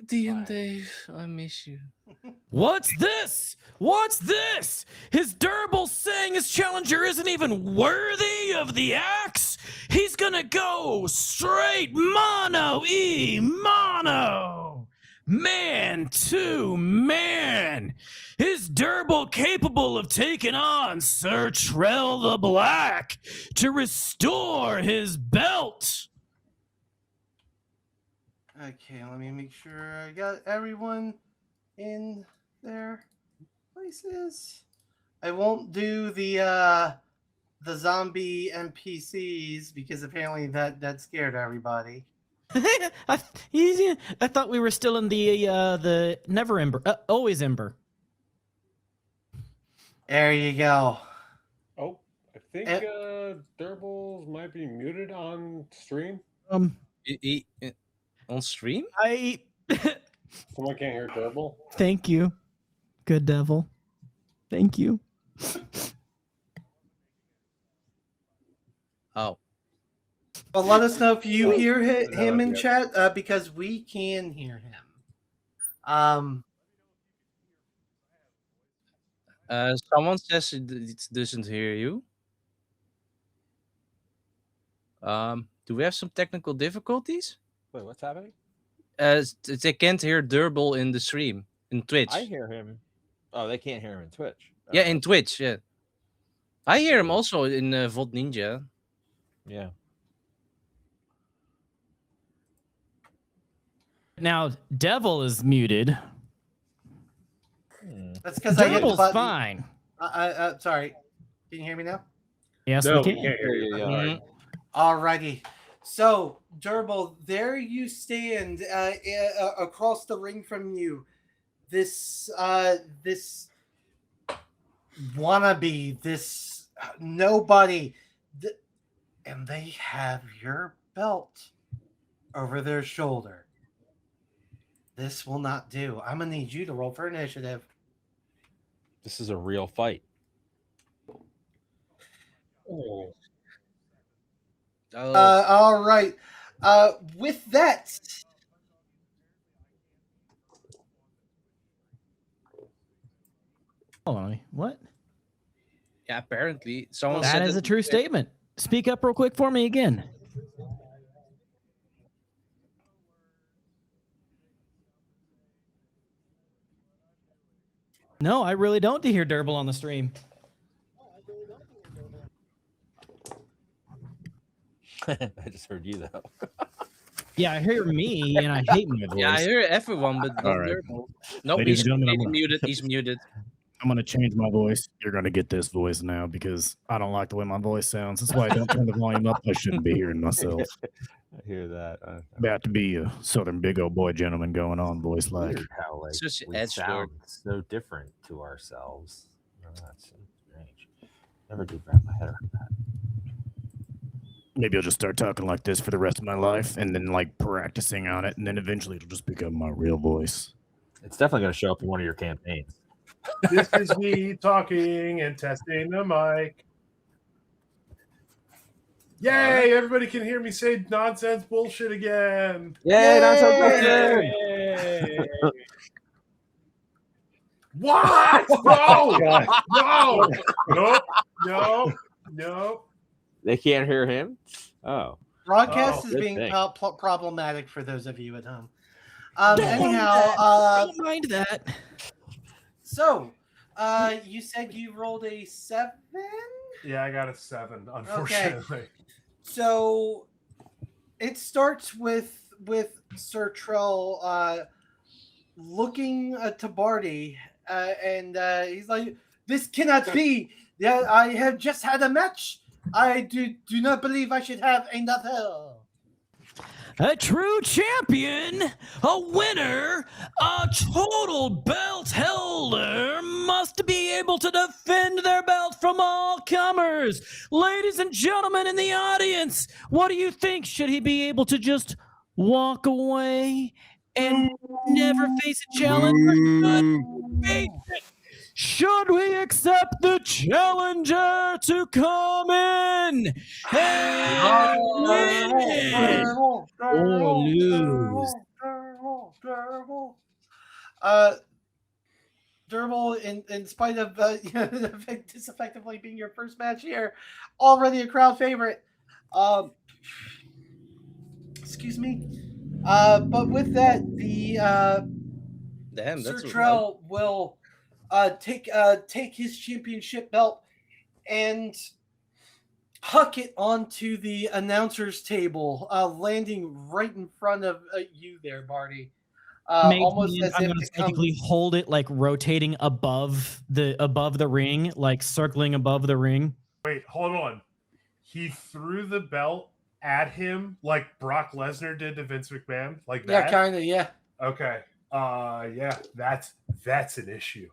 D&D, I miss you. What's this? What's this? His Durable saying his challenger isn't even worthy of the axe? He's gonna go straight mono. Man to man. Is Durable capable of taking on Sir Trell the Black to restore his belt? okay, let me make sure I got everyone in their places. I won't do the zombie NPCs because apparently that scared everybody. I thought we were still in the Neverember, always Ember. There you go. Oh, I think Durables might be muted on stream. On stream? Someone can't hear Durable. Thank you, good devil. Thank you. Oh. Well, let us know if you hear him in chat because we can hear him. Someone says it doesn't hear you. Do we have some technical difficulties? Wait, what's happening? They can't hear Durable in the stream in Twitch. I hear him. Oh, they can't hear him in Twitch. Yeah, in Twitch. Yeah, I hear him also in VOD Ninja. Yeah. Now, Devil is muted. That's because I hit the Devil's button. fine. Sorry. Can you hear me now? Yes, No, we we can. can't hear you. Mhm. Alrighty. So, Durable, there you stand across the ring from you. This wannabe, this nobody and they have your belt over their shoulder. This will not do. I'm gonna need you to roll for initiative. This is a real fight. Oh. All right. With that, hold on. What? Yeah, apparently someone that said is a true statement. Speak up real quick for me again. No, I really don't to hear Durble on the stream. I just heard you though. Yeah, I hear me and I hate my voice. Yeah, I hear everyone, but not Durble. Nope, he's muted. He's muted. I'm going to change my voice. You're going to get this voice now because I don't like the way my voice sounds. That's why I don't turn the volume up. I shouldn't be hearing myself. I hear that. About to be a southern big old boy gentleman going on voice like. How like just we sound so different to ourselves. Oh, that's strange. Never did wrap my head around that. Maybe I'll just start talking like this for the rest of my life and then like practicing on it. And then eventually it'll just become my real voice. It's definitely going to show up in one of your campaigns. This is me talking and testing the mic. Yay! Everybody can hear me say nonsense bullshit again. Yay! Nonsense bullshit. What? No. They can't hear him? Oh. Broadcast is being problematic for those of you at home. Anyhow, don't mind that. So, you said you rolled a 7? Yeah, I got a 7, unfortunately. Okay. So, it starts with Sir Trell looking to Barty, and he's like, "This cannot be. Yeah, I have just had a match. I do not believe I should have another." A true champion, a winner, a total belt holder must be able to defend their belt from all comers. Ladies and gentlemen in the audience, what do you think? Should he be able to just walk away and never face a challenge? Should we accept the challenger to come in and win or lose? Durable, in spite of disaffectively being your first match here, already a crowd favorite. Excuse me. But with that, the Sir Trell will take his championship belt and huck it onto the announcer's table, landing right in front of you there, Barty. Almost as I'm if going to technically hold it like rotating above the ring, like circling above the ring. Wait, hold on. He threw the belt at him like Brock Lesnar did to Vince McMahon, like that. Yeah, kind of. Yeah. Okay. Yeah, that's an issue.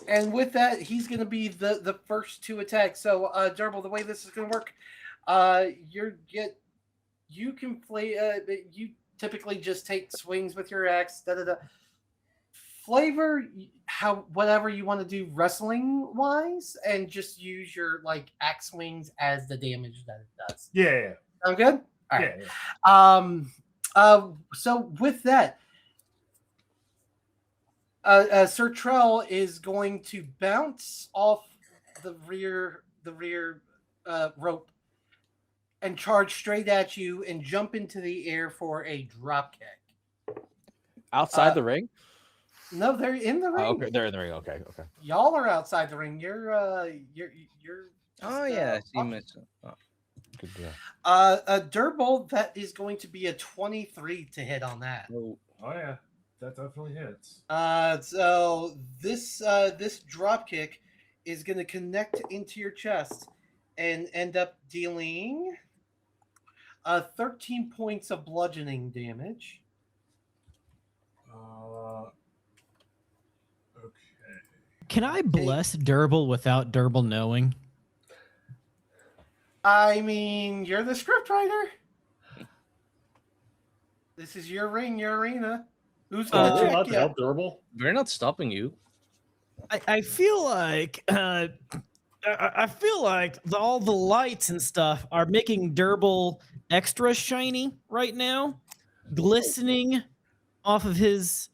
And with that, he's going to be the first to attack. So, Durable, the way this is going to work, you can play. You typically just take swings with your axe. Flavor whatever you want to do wrestling wise, and just use your like axe swings as the damage that it does. Yeah. Sound good? All right. Yeah. So with that, Sir Trell is going to bounce off the rear rope and charge straight at you and jump into the air for a drop kick. Outside the ring? No, they're in the ring. Oh, okay, they're in the ring. Okay. Y'all are outside the ring. You're. Oh yeah, I see myself. Oh. Good deal. Durble, that is going to be a 23 to hit on that. Oh yeah, that definitely hits. So this drop kick is going to connect into your chest and end up dealing 13 points of bludgeoning damage. Can I bless Durble without Durble knowing? I mean, you're the scriptwriter. This is your ring, your arena. Who's going to check you? Help Durble? We're not stopping you. I feel like I feel like all the lights and stuff are making Durble extra shiny right now, glistening off of his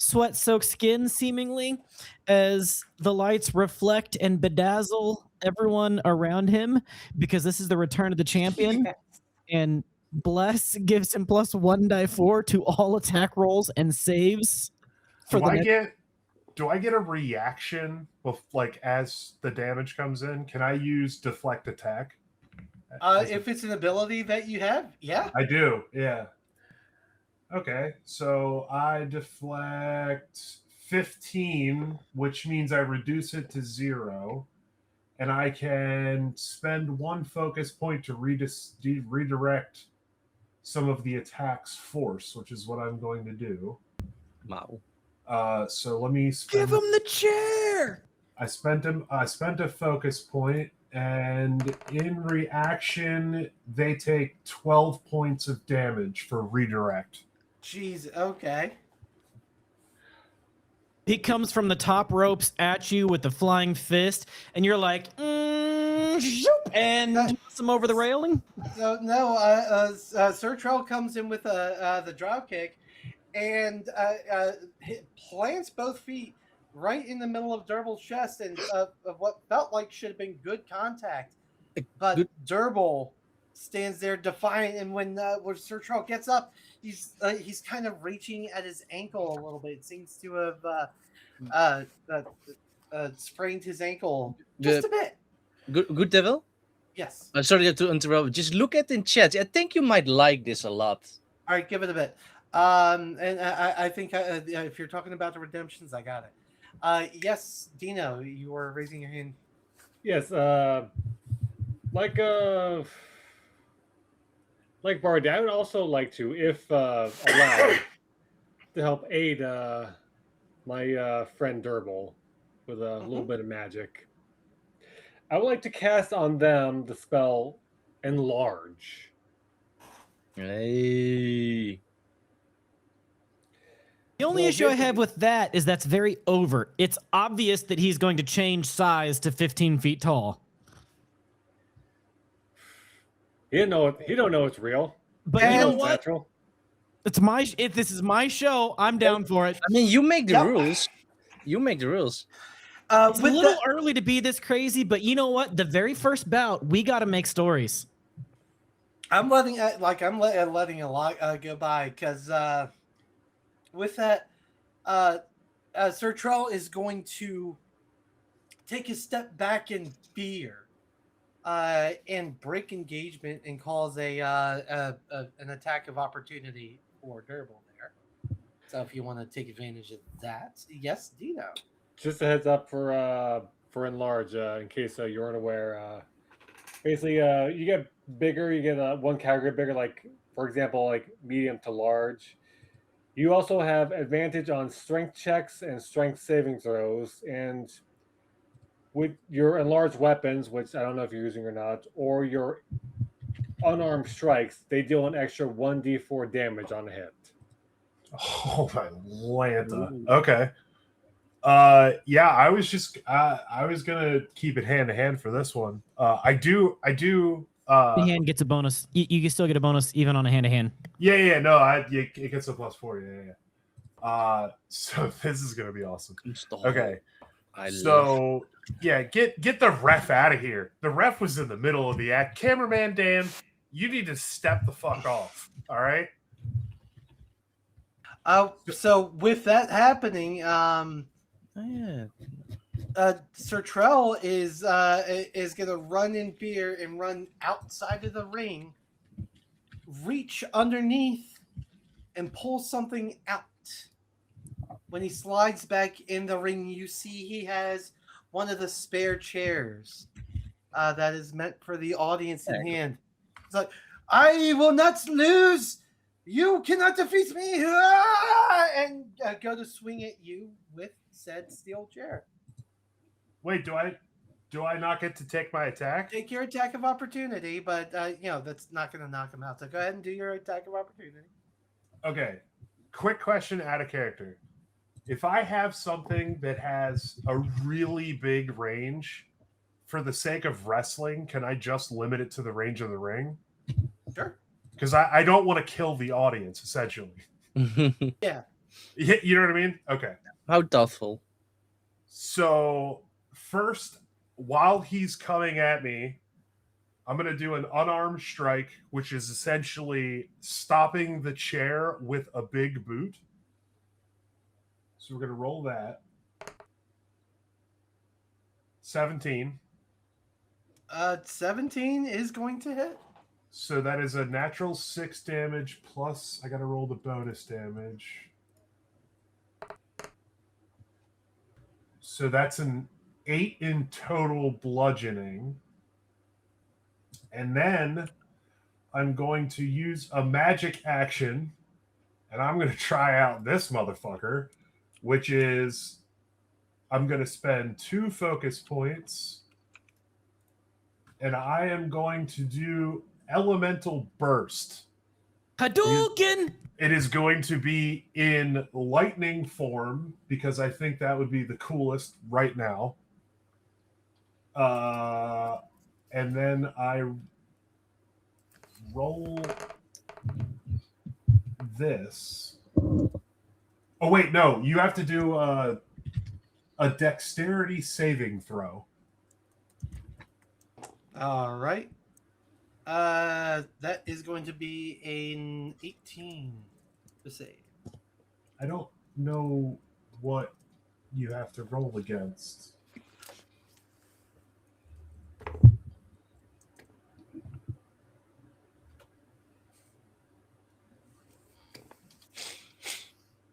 sweat-soaked skin, seemingly, as the lights reflect and bedazzle everyone around him, because this is the return of the champion. Yes. And Bless gives him +1 die 4 to all attack rolls and saves. Do I get a reaction with, like, as the damage comes in? Can I use deflect attack? If it's an ability that you have, yeah. I do, yeah. Okay, so I deflect 15, which means I reduce it to 0, and I can spend 1 focus point to redirect some of the attack's force, which is what I'm going to do. Wow. So let me give him the chair. I spent a focus point, and in reaction, they take 12 points of damage for redirect. Jeez, okay. He comes from the top ropes at you with the flying fist, and you're like, zoop, and toss him over the railing. So no, Sir Troll comes in with the drop kick, and plants both feet right in the middle of Durble's chest, and of what felt like should have been good contact, but Durble stands there defiant. And when Sir Troll gets up, he's kind of reaching at his ankle a little bit. It seems to have sprained his ankle just a bit. Good Devil? Yes. Sorry to interrupt. Just look at in chat. I think you might like this a lot. All right, give it a bit. And I think if you're talking about the redemptions, I got it. Yes, Dino, you were raising your hand. Yes, like Bard, I would also like to, if allowed, to help aid my friend Durble with a little bit of magic. I would like to cast on them the spell Enlarge. Hey. The only issue I have with that is that's very overt. It's obvious that he's going to change size to 15 feet tall. He don't know it's real. But you know what? Natural. If this is my show, I'm down for it. I mean, you make the rules. You make the rules. It's a little early to be this crazy, but you know what? The very first bout, we got to make stories. I'm letting a lot go by, because with that, Sir Troll is going to take a step back in fear and break engagement and cause an attack of opportunity for Durble there. So if you want to take advantage of that, yes, Dino. Just a heads up for Enlarge, in case you weren't aware. Basically, you get bigger, you get 1 category bigger, like, for example, like medium to large. You also have advantage on strength checks and strength saving throws, and with your enlarged weapons, which I don't know if you're using or not, or your unarmed strikes, they deal an extra 1d4 damage on a hit. Oh my Lanta. Okay. Yeah, I was gonna keep it hand to hand for this one. I do. The hand gets a bonus. You can still get a bonus even on a hand to hand. Yeah. No, it gets a +4. Yeah. So this is gonna be awesome. Okay. Get the ref out of here. The ref was in the middle of the act. Cameraman Dan, you need to step the fuck off. All right. So with that happening, Sir Trell is gonna run in fear and run outside of the ring, reach underneath, and pull something out. When he slides back in the ring, you see he has one of the spare chairs that is meant for the audience in hand. It's like, I will not lose. You cannot defeat me. And go to swing at you with said steel chair. Wait, do I not get to take my attack? Take your attack of opportunity, but that's not going to knock him out. So go ahead and do your attack of opportunity. Okay. Quick question out of character. If I have something that has a really big range, for the sake of wrestling, can I just limit it to the range of the ring? Sure. Because I don't want to kill the audience, essentially. Yeah. You know what I mean? Okay. How thoughtful. So, first, while he's coming at me, I'm going to do an unarmed strike, which is essentially stopping the chair with a big boot. So we're going to roll that. 17. 17 is going to hit. So that is a natural 6 damage plus I got to roll the bonus damage. So that's an 8 in total bludgeoning. And then I'm going to use a magic action, and I'm going to try out this motherfucker, which is I'm going to spend 2 focus points, and I am going to do Elemental Burst. Hadouken! It is going to be in lightning form, because I think that would be the coolest right now. And then I roll this. Oh, wait, no. You have to do a dexterity saving throw. All right. That is going to be an 18 to save. I don't know what you have to roll against.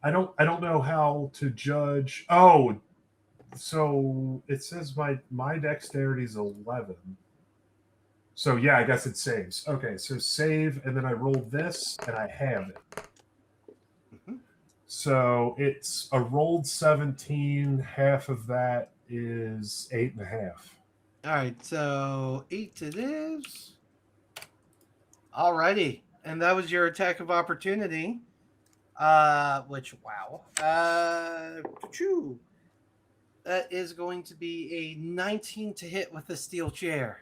I don't know how to judge. Oh, so it says my dexterity is 11. So yeah, I guess it saves. Okay, so save, and then I roll this, and I have it. Mm-hmm. So it's a rolled 17. Half of that is 8.5. All right, so 8 it is. All righty, and that was your attack of opportunity. Which, wow. That is going to be a 19 to hit with the steel chair.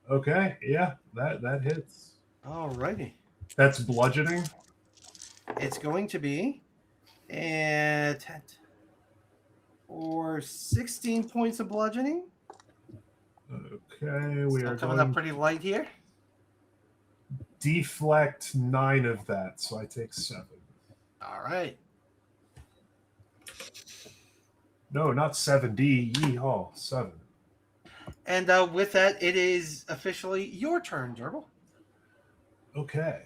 Okay, yeah, that hits. All righty. That's bludgeoning? It's going to be 10 or 16 points of bludgeoning. Okay, we are coming up pretty light here. Deflect 9 of that, so I take 7. All right. No, not 7D. Yeehaw, 7. And with that, it is officially your turn, Gerbil. Okay.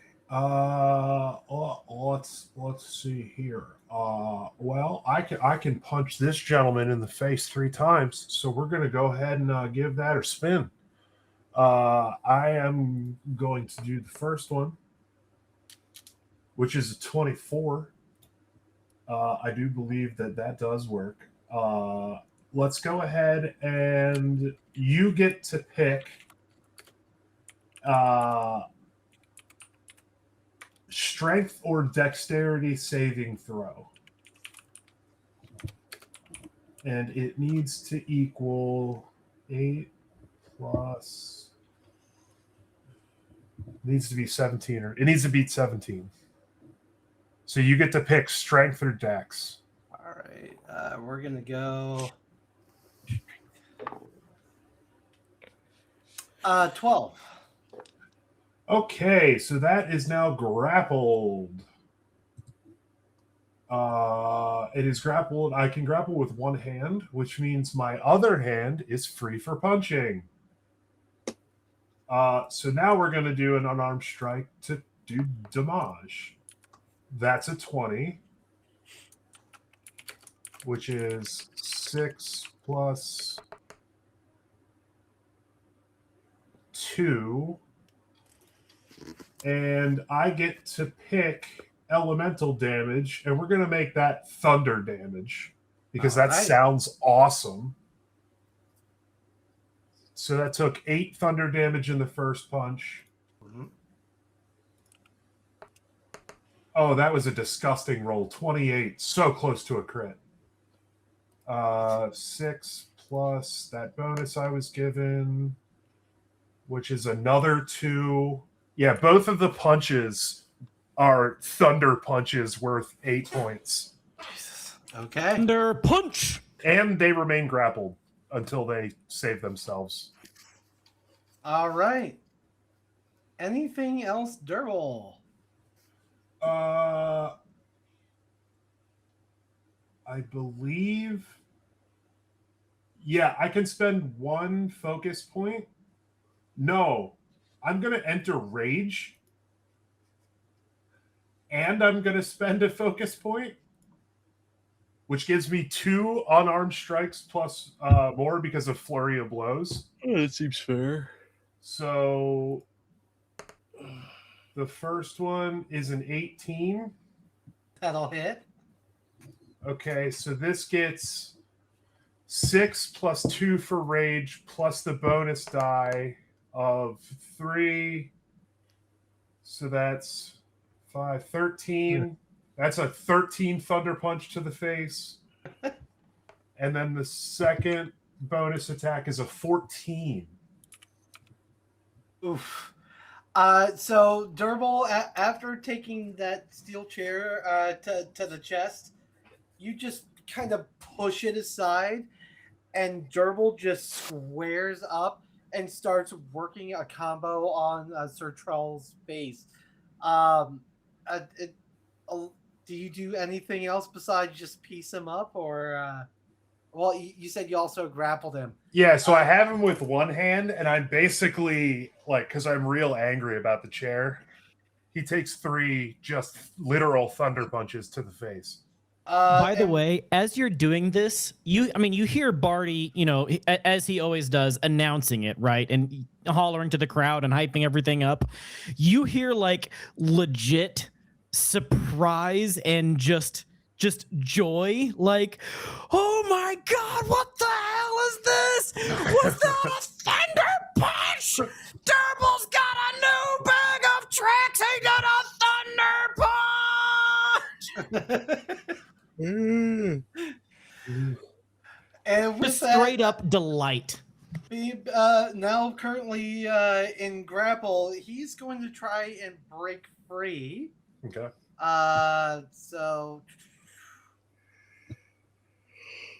Let's see here. Well, I can punch this gentleman in the face 3 times, so we're going to go ahead and give that a spin. I am going to do the first one, which is a 24. I do believe that does work. Let's go ahead and you get to pick strength or dexterity saving throw. And it needs to equal 8 plus... It needs to be 17, or it needs to beat 17. So you get to pick strength or dex. All right. We're going to go... 12. Okay, so that is now grappled. It is grappled. I can grapple with one hand, which means my other hand is free for punching. So now we're going to do an unarmed strike to do damage. That's a 20, which is 6 plus 2. And I get to pick elemental damage, and we're going to make that thunder damage because All that right. sounds awesome. So that took 8 thunder damage in the first punch. Mhm. Oh, that was a disgusting roll. 28. So close to a crit. 6 plus that bonus I was given, which is another 2. Yeah, both of the punches are thunder punches worth 8 points. Jesus. Okay. Thunder punch! And they remain grappled until they save themselves. All right. Anything else, Durble? I believe... Yeah, I can spend 1 focus point. No, I'm going to enter Rage. And I'm going to spend a focus point, which gives me 2 unarmed strikes plus more because of Flurry of Blows. Oh, that seems fair. So the first one is an 18. That'll hit. Okay, so this gets 6 plus 2 for Rage plus the bonus die of 3. So that's 5, 13. That's a 13 thunder punch to the face. And then the second bonus attack is a 14. Oof. So Durble, after taking that steel chair to the chest, you just kind of push it aside, and Durble just squares up and starts working a combo on Sir Troll's face. Do you do anything else besides just piece him up, or well, you said you also grappled him? Yeah, so I have him with one hand, and I'm basically like, because I'm real angry about the chair, he takes 3 just literal thunder punches to the face. By the way, as you're doing this, you hear Barty, as he always does, announcing it, right? And hollering to the crowd and hyping everything up. You hear like legit surprise and just joy, like, oh my God, what the hell is this? Was that a thunder punch? Durble's got a new bag of tricks. He got a thunder punch. And with just straight up delight. Now currently in grapple, he's going to try and break free. Okay. So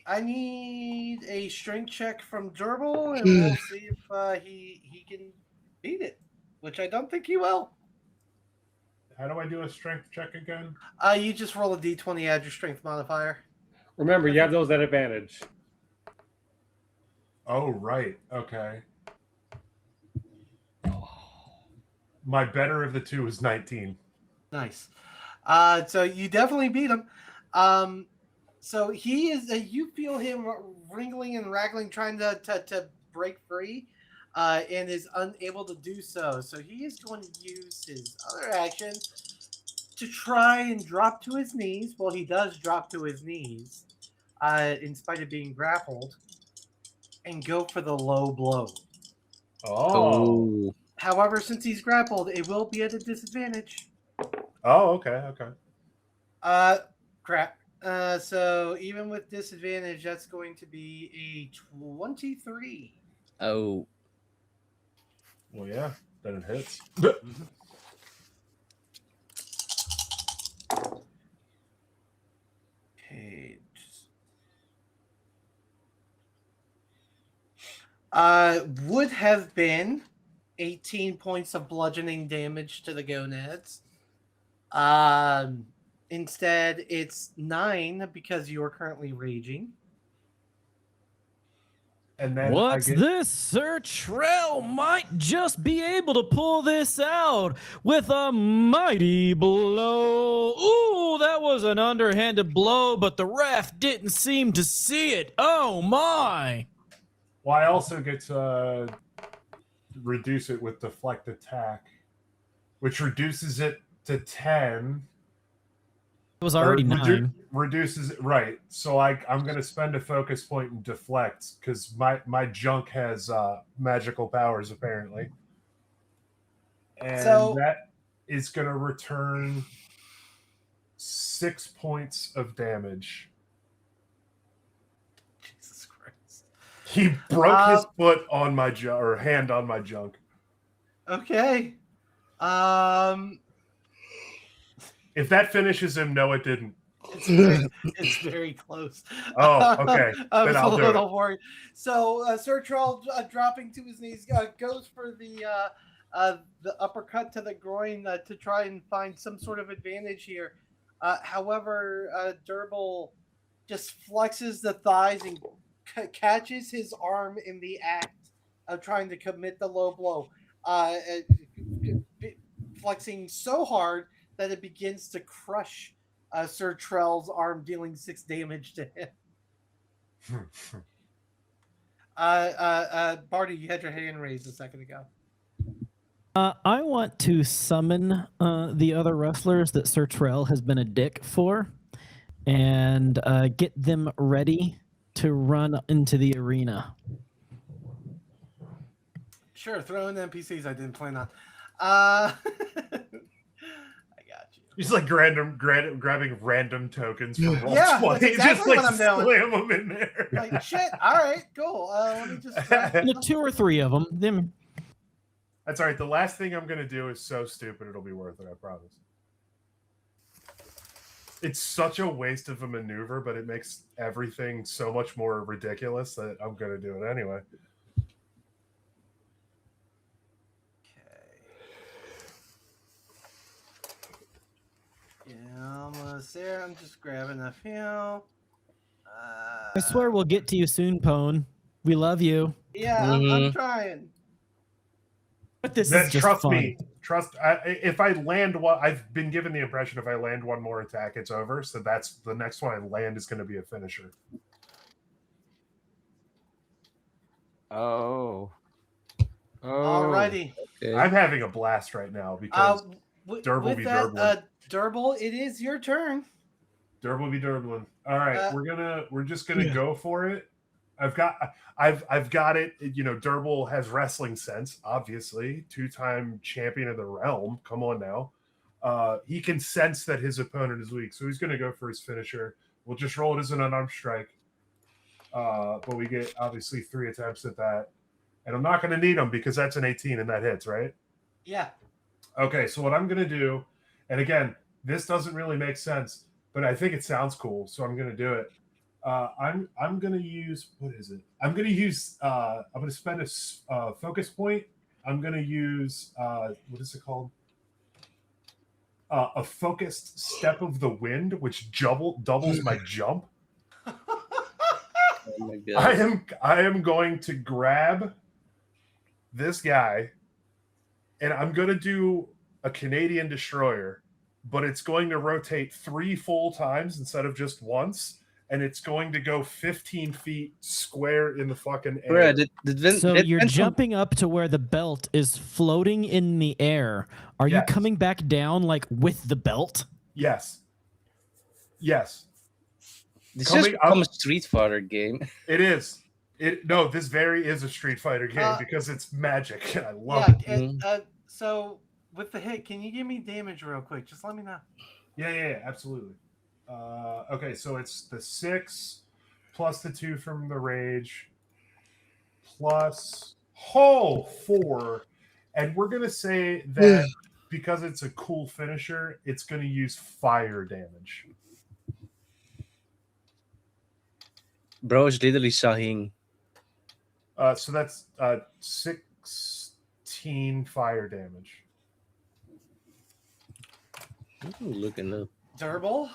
I need a strength check from Durble, and we'll see if he can beat it, which I don't think he will. How do I do a strength check again? You just roll a d20, add your strength modifier. Remember, you have those at advantage. Oh, right. Okay. My better of the 2 is 19. Nice. So you definitely beat him. So he is. You feel him wriggling and wraggling, trying to break free, and is unable to do so. So he is going to use his other action to try and drop to his knees. Well, he does drop to his knees, in spite of being grappled, and go for the low blow. Oh. However, since he's grappled, it will be at a disadvantage. Oh, okay. Crap. So even with disadvantage, that's going to be a 23. Oh. Well, yeah, then it hits. Okay. Would have been 18 points of bludgeoning damage to the gonads. Instead, it's 9 because you are currently raging. And then What's this? Sir Trell might just be able to pull this out with a mighty blow. Ooh, that was an underhanded blow, but the ref didn't seem to see it. Oh my! Well, I also get to reduce it with deflect attack, which reduces it to 10. was already 9. Reduces it, right. So I'm going to spend a focus point and deflect because my junk has magical powers apparently. And that is going to return 6 points of damage. Jesus Christ. He broke his foot on my junk, or hand on my junk. Okay. If that finishes him, no, it didn't. It's very close. Oh, okay. I was Then I'll a do little worried. So Sir Trell, dropping to his knees, goes for the uppercut to the groin to try and find some sort of advantage here. However, Durble just flexes the thighs and catches his arm in the act of trying to commit the low blow, flexing so hard that it begins to crush Sir Trell's arm, dealing 6 damage to him. Barty, you had your hand raised a second ago. I want to summon the other wrestlers that Sir Trell has been a dick for, and get them ready to run into the arena. Sure, throw in the NPCs I didn't plan on. I got you. He's like grabbing random tokens from Roll20. That's exactly just like what I'm doing. slam them in there. Like, shit, all right, cool. Let me just... The 2 or 3 of them. That's all right. The last thing I'm going to do is so stupid it'll be worth it, I promise. It's such a waste of a maneuver, but it makes everything so much more ridiculous that I'm going to do it anyway. Yeah, almost there. I'm just grabbing a few. I swear we'll get to you soon, Pone. We love you. Yeah, I'm trying. But this is just trust fun. me. If I land one, I've been given the impression if I land one more attack, it's over. So that's the next one I land is going to be a finisher. Oh. Alrighty. Okay. I'm having a blast right now because Durble be Durbling. Durble, it is your turn. Durble be Durbling. All right, we're just gonna go for it. I've got it. You know, Durble has wrestling sense, obviously, 2-time champion of the realm. Come on now. He can sense that his opponent is weak, so he's gonna go for his finisher. We'll just roll it as an unarmed strike. But we get obviously 3 attempts at that. And I'm not gonna need them because that's an 18 and that hits, right? Yeah. Okay, so what I'm gonna do, and again, this doesn't really make sense, but I think it sounds cool, so I'm gonna do it. I'm gonna use, what is it? I'm gonna spend a focus point. I'm gonna use what is it called? A focused step of the wind, which doubles my jump. Oh my God. I am going to grab this guy, and I'm gonna do a Canadian destroyer, but it's going to rotate 3 full times instead of just once. And it's going to go 15 feet square in the fucking air. So you're jumping up to where the belt is floating in the air. Are you coming back down like with the belt? Yes. Yes. This has become a Street Fighter game. It is. This is a Street Fighter game because it's magic and I love it. So with the hit, can you give me damage real quick? Just let me know. Yeah, absolutely. Okay, so it's the 6 plus the 2 from the rage plus 4, and we're gonna say that because it's a cool finisher, it's gonna use fire damage. Bro is literally Sahing. So that's 16 fire damage. Ooh, looking up. Durble,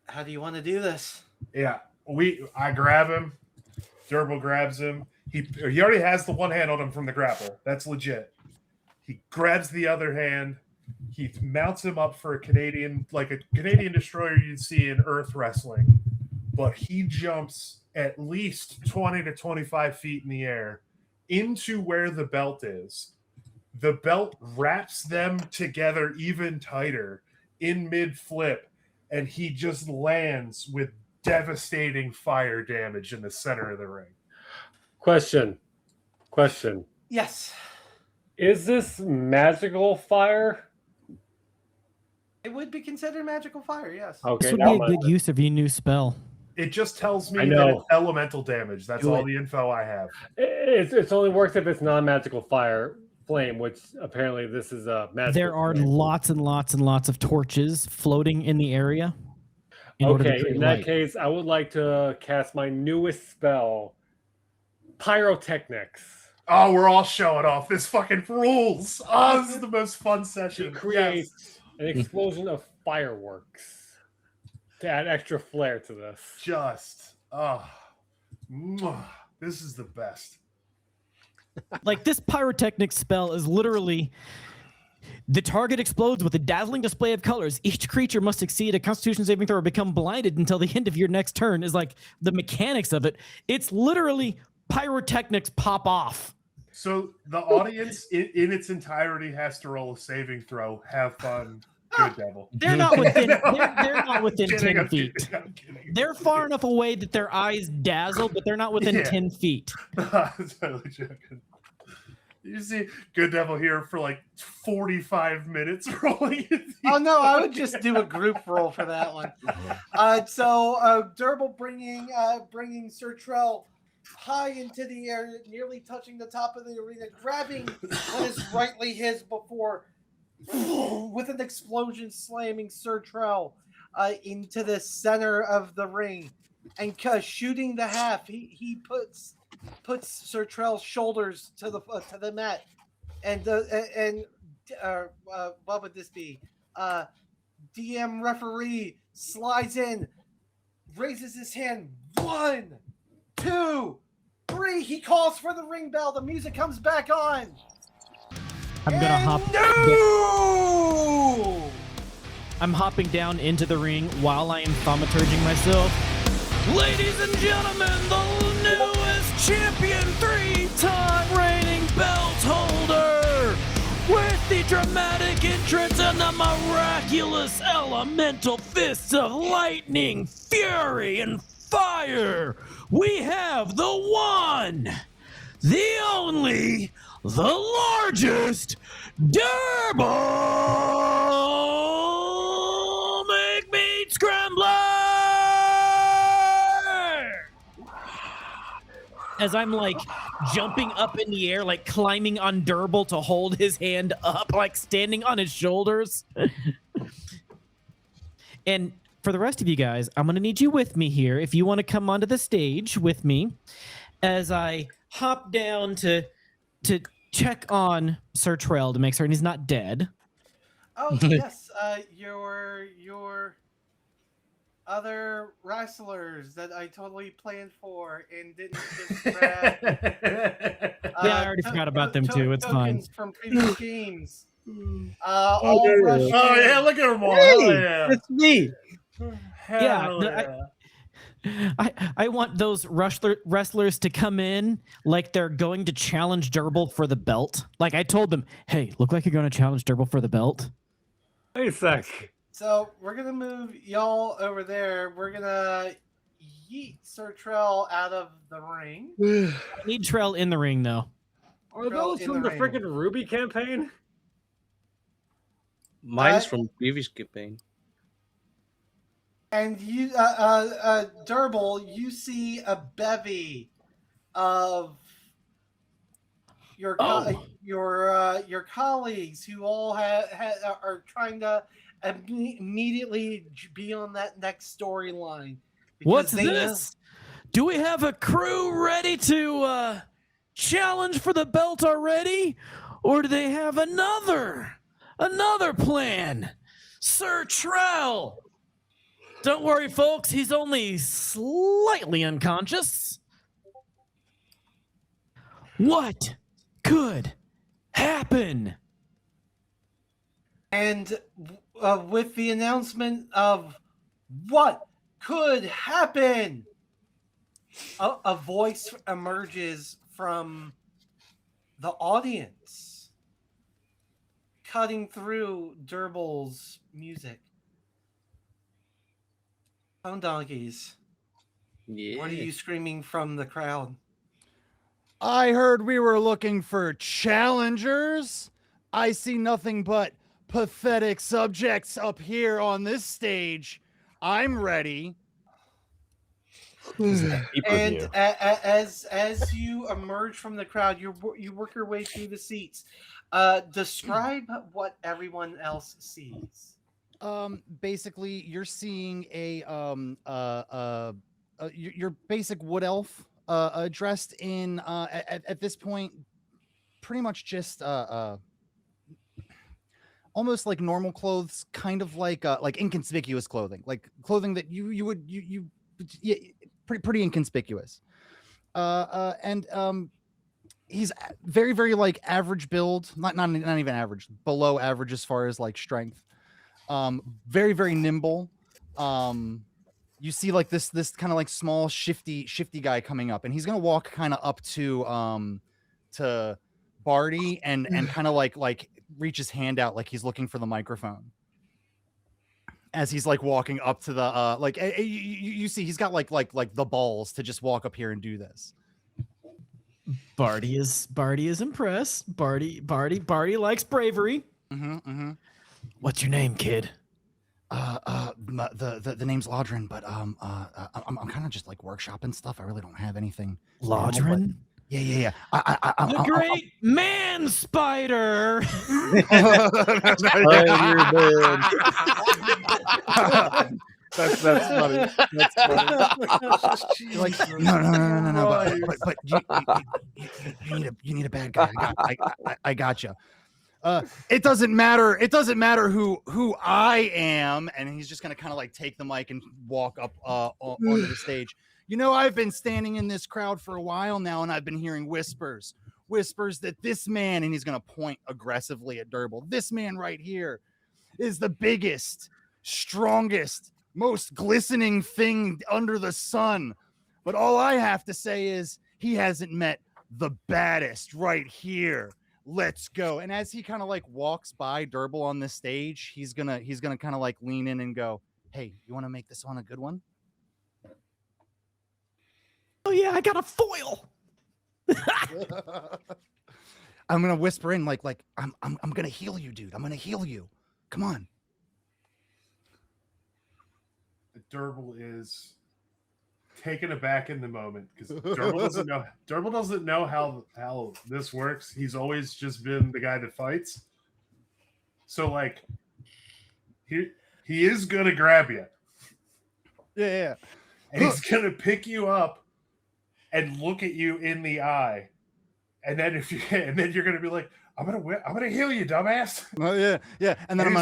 how do you want to do this? Yeah, I grab him. Durble grabs him. He already has the one hand on him from the grapple. That's legit. He grabs the other hand. He mounts him up for a Canadian destroyer you'd see in Earth Wrestling. But he jumps at least 20 to 25 feet in the air into where the belt is. The belt wraps them together even tighter in mid-flip, and he just lands with devastating fire damage in the center of the ring. Question. Yes. Is this magical fire? It would be considered magical fire, yes. Okay, this would be a good use of your new spell. It just tells me that it's elemental damage. That's all the info I have. It's only works if it's non-magical fire flame, which apparently this is a magical. There are lots and lots and lots of torches floating in the area. Okay, in that case, I would like to cast my newest spell, Pyrotechnics. Oh, we're all showing off. This fucking rules. Oh, this is the most fun session. Create an explosion of fireworks to add extra flair to this. This is the best. Like, this pyrotechnic spell is literally the target explodes with a dazzling display of colors. Each creature must succeed a Constitution saving throw or become blinded until the end of your next turn. Is like the mechanics of it. It's literally pyrotechnics pop off. So the audience in its entirety has to roll a saving throw. Have fun. Good devil. They're not within. They're not within 10 feet. They're far enough away that their eyes dazzle, but they're not within 10 feet. Totally joking. You see Good Devil here for like 45 minutes rolling. Oh no, I would just do a group roll for that one. So Durble bringing Sir Trell high into the air, nearly touching the top of the arena, grabbing what is rightly his before, with an explosion slamming Sir Trell into the center of the ring, and shooting the half. He puts Sir Trell's shoulders to the mat, and what would this be? DM referee slides in, raises his hand. 1, 2, 3. He calls for the ring bell. The music comes back on. I'm gonna hop. No! I'm hopping down into the ring while I am thaumaturging myself. Ladies and gentlemen, the newest champion, 3-time reigning belt holder, with the dramatic entrance and the miraculous elemental fists of lightning, fury, and fire, we have the one, the only, the largest Durble McMeat Scrambler! As I'm like jumping up in the air, like climbing on Durble to hold his hand up, like standing on his shoulders. And for the rest of you guys, I'm going to need you with me here. If you want to come onto the stage with me as I hop down to check on Sir Trell to make certain he's not dead. Oh, yes. Your other wrestlers that I totally planned for and didn't just grab. Yeah, I already forgot about them too. It's fine. From previous games. Oh, yeah, look at them all. Hey, it's me. I want those wrestlers to come in like they're going to challenge Durble for the belt. Like I told them, hey, look like you're going to challenge Durble for the belt. Wait a sec. So we're going to move y'all over there. We're going to yeet Sir Trell out of the ring. I need Trell in the ring, though. Are those from the freaking Ruby campaign? Mine's from previous campaign. And you, Durble, you see a bevy of your colleagues who all are trying to immediately be on that next storyline. What's this? Do we have a crew ready to challenge for the belt already, or do they have another plan? Sir Trell. Don't worry, folks. He's only slightly unconscious. What could happen? And with the announcement of what could happen, a voice emerges from the audience, cutting through Durble's music. Phone donkeys. Yeah. What are you screaming from the crowd? I heard we were looking for challengers. I see nothing but pathetic subjects up here on this stage. I'm ready. And as you emerge from the crowd, you work your way through the seats. Describe what everyone else sees. Basically, you're seeing your basic wood elf, dressed in at this point, pretty much just almost like normal clothes, kind of like inconspicuous clothing, like clothing that you would yeah, pretty inconspicuous. And he's very, very like average build, not even average, below average as far as like strength. Very, very nimble. You see like this kind of like small shifty guy coming up, and he's gonna walk kind of up to Barty and kind of like reach his hand out like he's looking for the microphone. As he's like walking up to the you see he's got like the balls to just walk up here and do this. Barty is impressed. Barty likes bravery. What's your name, kid? The name's Lodrin, but I'm kind of just like workshopping stuff. I really don't have anything. Lodrin? Yeah. The great man spider. That's funny. That's funny. Like no. But you need a bad guy. I got you. It doesn't matter. It doesn't matter who I am. And he's just gonna kind of like take the mic and walk up onto the stage. You know, I've been standing in this crowd for a while now, and I've been hearing whispers that this man, and he's gonna point aggressively at Durble. This man right here is the biggest, strongest, most glistening thing under the sun. But all I have to say is he hasn't met the baddest right here. Let's go. And as he kind of like walks by Durble on the stage, he's gonna kind of like lean in and go, "Hey, you want to make this one a good one?" Oh yeah, I got a foil. I'm gonna whisper in like I'm gonna heal you, dude. I'm gonna heal you. Come on. Durble is taken aback in the moment because Durble doesn't know how this works. He's always just been the guy that fights. So like he is gonna grab you. Yeah. And he's gonna pick you up and look at you in the eye. And then you're gonna be like, I'm gonna heal you, dumbass. Oh yeah. And then go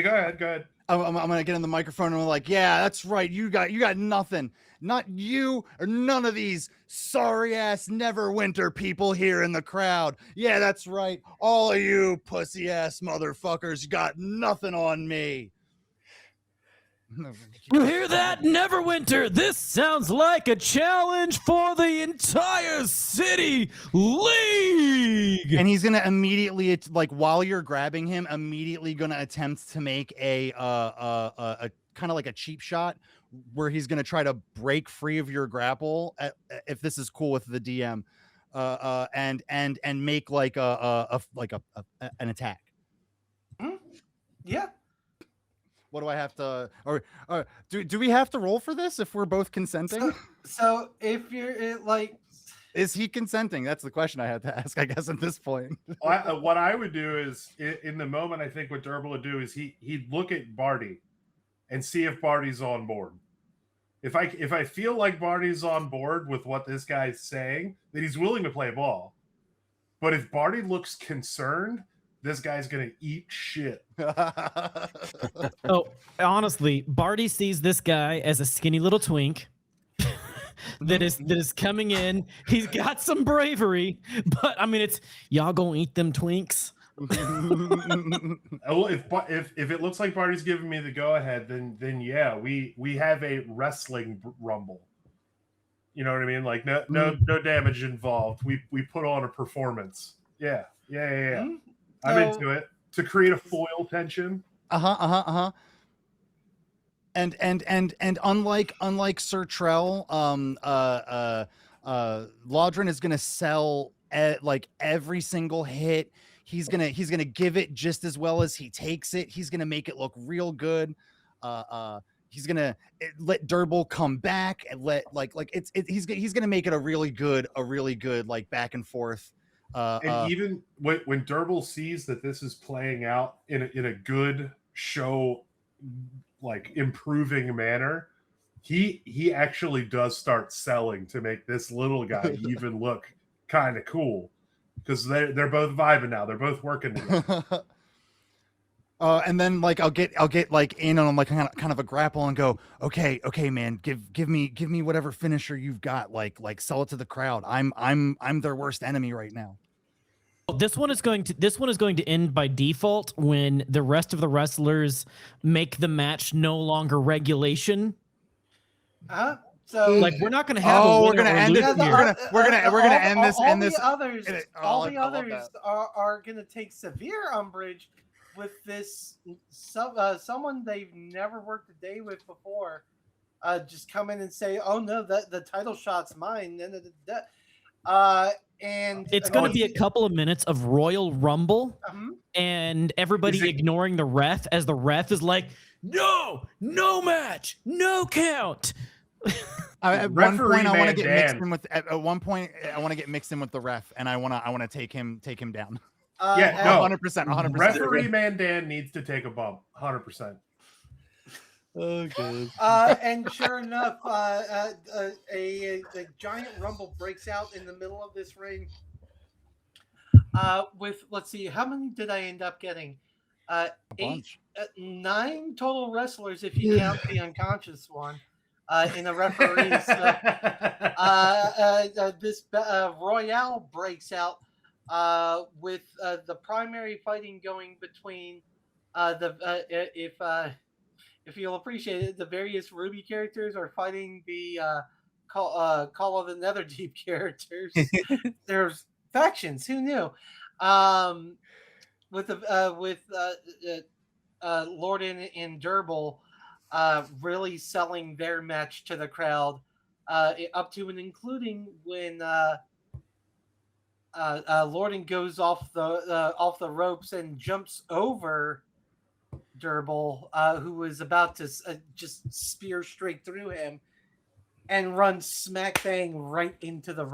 ahead. I'm gonna get in the microphone and I'm like, yeah, that's right. You got nothing. Not you or none of these sorry ass Neverwinter people here in the crowd. Yeah, that's right. All of you pussy ass motherfuckers got nothing on me. You hear that, Neverwinter? This sounds like a challenge for the entire city league. And he's gonna immediately, like while you're grabbing him, immediately gonna attempt to make a kind of like a cheap shot where he's gonna try to break free of your grapple, if this is cool with the DM, and make like an attack. Yeah. What do I have to, or do we have to roll for this if we're both consenting? So if you're like, is he consenting? That's the question I had to ask, I guess, at this point. What I would do is, in the moment, I think what Durble would do is he'd look at Barty and see if Barty's on board. If I feel like Barty's on board with what this guy's saying, then he's willing to play ball. But if Barty looks concerned, this guy's gonna eat shit. Oh, honestly, Barty sees this guy as a skinny little twink that is coming in. He's got some bravery, but I mean, it's y'all gonna eat them twinks. If it looks like Barty's giving me the go ahead, then yeah, we have a wrestling rumble. You know what I mean? Like no damage involved. We put on a performance. Yeah. I'm into it to create a foil tension. And unlike Sir Trell, Laudrin is gonna sell like every single hit. He's gonna give it just as well as he takes it. He's gonna make it look real good. He's gonna let Durble come back and let he's gonna make it a really good like back and forth. And even when Durble sees that this is playing out in a good show, like improving manner, he actually does start selling to make this little guy even look kind of cool, because they're both vibing now. They're both working together. And then like I'll get like in on like kind of a grapple and go, okay, man, give me whatever finisher you've got, like sell it to the crowd. I'm their worst enemy right now. This one is going to end by default when the rest of the wrestlers make the match no longer regulation. So like we're not going to have. We're going to end it. We're gonna end this. All the others are going to take severe umbrage with this. Someone they've never worked a day with before, just come in and say, "Oh no, the title shot's mine." And it's going to be a couple of minutes of Royal Rumble, and everybody ignoring the ref as the ref is like, no match, no count. At one point, I want to get mixed in with. At one point, I want to get mixed in with the ref, and I want to take him down. 100%. Referee Man Dan needs to take a bump. 100%. Oh, good. And sure enough, a giant rumble breaks out in the middle of this ring. With, let's see, how many did I end up getting? 9 total wrestlers if you count the unconscious one in the referees. This Royale breaks out with the primary fighting going between if you'll appreciate it, the various Ruby characters are fighting the Call of the Netherdeep characters. There's factions. Who knew? With Lord and Durble really selling their match to the crowd, up to and including when Lorden goes off the ropes and jumps over Durble, who was about to just spear straight through him and run smack bang right into the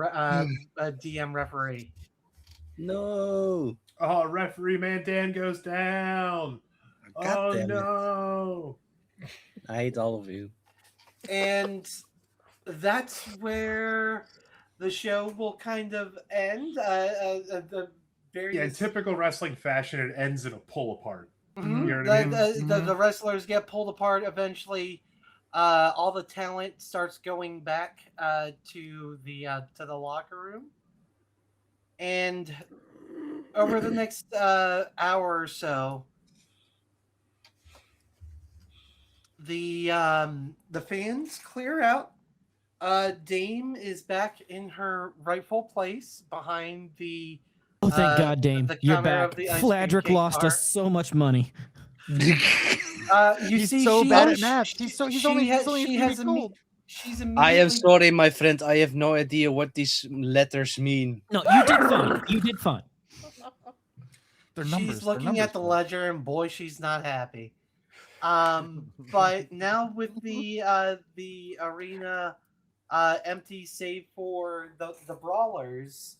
DM referee. No. Oh, referee Man Dan goes down. God damn it. No. I hate all of you. And that's where the show will kind of end. The in typical wrestling fashion, it ends in a pull apart. Mm-hmm. You know what I mean? The wrestlers get pulled apart eventually. All the talent starts going back to the locker room, and over the next hour or so, the fans clear out. Dame is back in her rightful place behind the. Oh, thank God, Dame, you're back. Fladrick lost us so much money. He's so bad at math. He's only gold. I am sorry, my friend. I have no idea what these letters mean. No, you did fine. You did fine. She's looking at the ledger, and boy, she's not happy. But now with the arena empty, save for the Brawlers.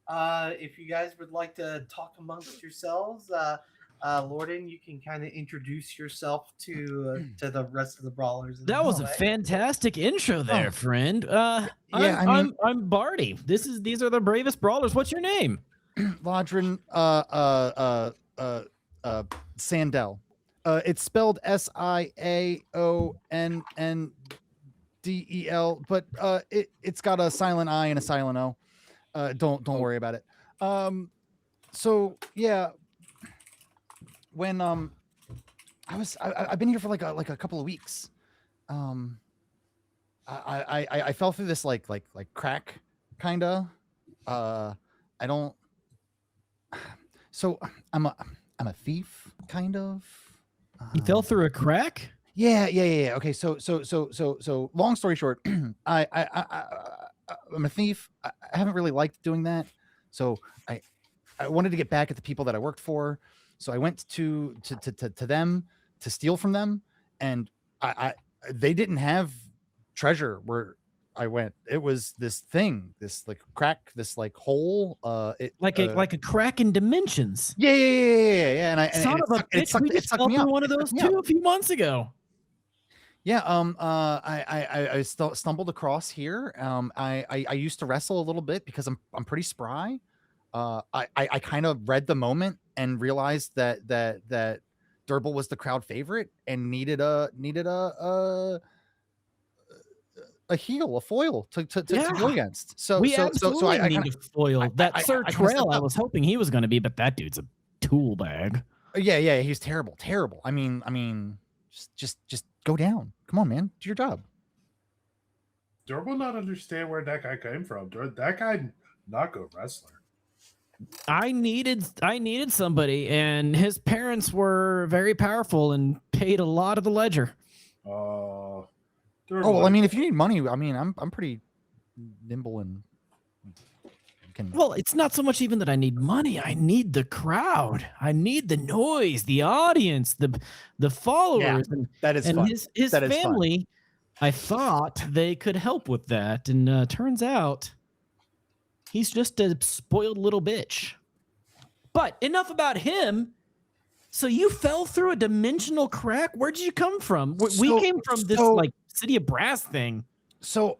If you guys would like to talk amongst yourselves, Lorden, you can kind of introduce yourself to the rest of the Brawlers. That was a fantastic intro there, friend. I'm Barty. These are the bravest Brawlers. What's your name? Laudrin Sandel. It's spelled Siaonnndel, but it's got a silent I and a silent O. Don't worry about it. So yeah, when I've been here for like a couple of weeks. I fell through this like crack kinda. I don't. So I'm a thief kind of. You fell through a crack? Yeah. Okay, so. Long story short, I'm a thief. I haven't really liked doing that, so I wanted to get back at the people that I worked for. So I went to them to steal from them, and they didn't have treasure where I went. It was this thing, this like crack, this like hole. Like a crack in dimensions. Yeah. And Son of a bitch, we just fell through one of those too a few months ago. Yeah. I stumbled across here. I used to wrestle a little bit because I'm pretty spry. I kind of read the moment and realized that Durble was the crowd favorite and needed a heal, a foil to go against. So I need a foil. That Sir Trail, I was hoping he was going to be, but that dude's a tool bag. Yeah, he's terrible. I mean, just go down. Come on, man, do your job. Durble will not understand where that guy came from. That guy not good wrestler. I needed somebody, and his parents were very powerful and paid a lot of the ledger. Oh well, I mean, if you need money, I mean, I'm pretty nimble and can. Well, it's not so much even that I need money. I need the crowd. I need the noise, the audience, the followers. Yeah, and that is and fun. his That is family. I thought they could help with that, and turns out he's just a spoiled little bitch. But enough about him. So you fell through a dimensional crack? Where did you come from? We came from this like City of Brass thing. So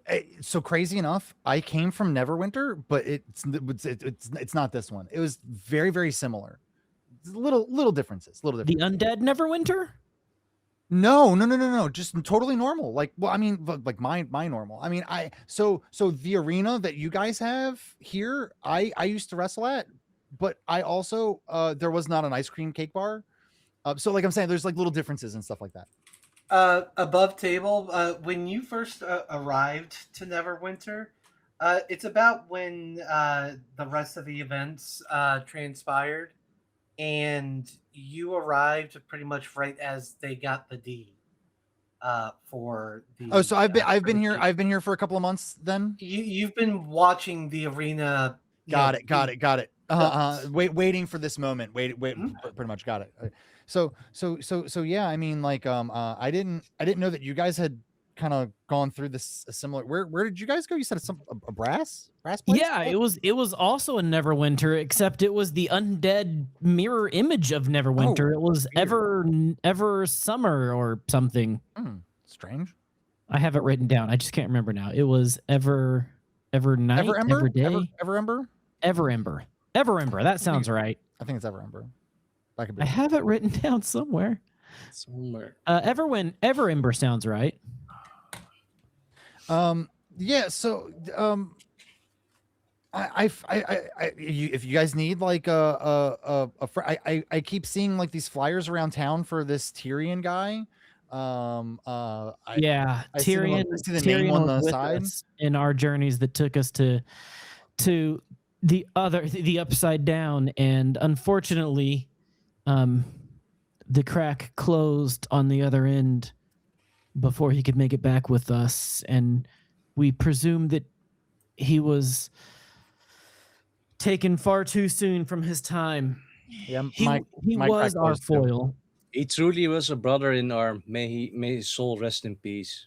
crazy enough, I came from Neverwinter, but it's not this one. It was very, very similar. Little differences. The undead Neverwinter? No. Just totally normal. Like, well, I mean, like my normal. I mean, so the arena that you guys have here, I used to wrestle at, but I also there was not an ice cream cake bar. So like I'm saying, there's like little differences and stuff like that. Above table, when you first arrived to Neverwinter, it's about when the rest of the events transpired, and you arrived pretty much right as they got the deed for the. Oh, so I've been here for a couple of months. Then you've been watching the arena. Got it. Waiting for this moment. Wait. Pretty much got it. So yeah. I mean, like, I didn't know that you guys had kind of gone through this similar. Where did you guys go? You said it's a brass place? Yeah, it was also in Neverwinter, except it was the undead mirror image of Neverwinter. It was ever summer or something. Strange. I have it written down. I just can't remember now. It was ever night, ever day, Everember. That sounds right. I think it's Everember. I have it written down somewhere. Everember sounds right. Yeah. So if you guys need like I keep seeing like these flyers around town for this Tirian guy. Tyrion. I see the name on the side in our journeys that took us to the upside down, and unfortunately, the crack closed on the other end before he could make it back with us, and we presumed that he was taken far too soon from his time. Yeah, he was our foil. He truly was a brother in arm. May his soul rest in peace.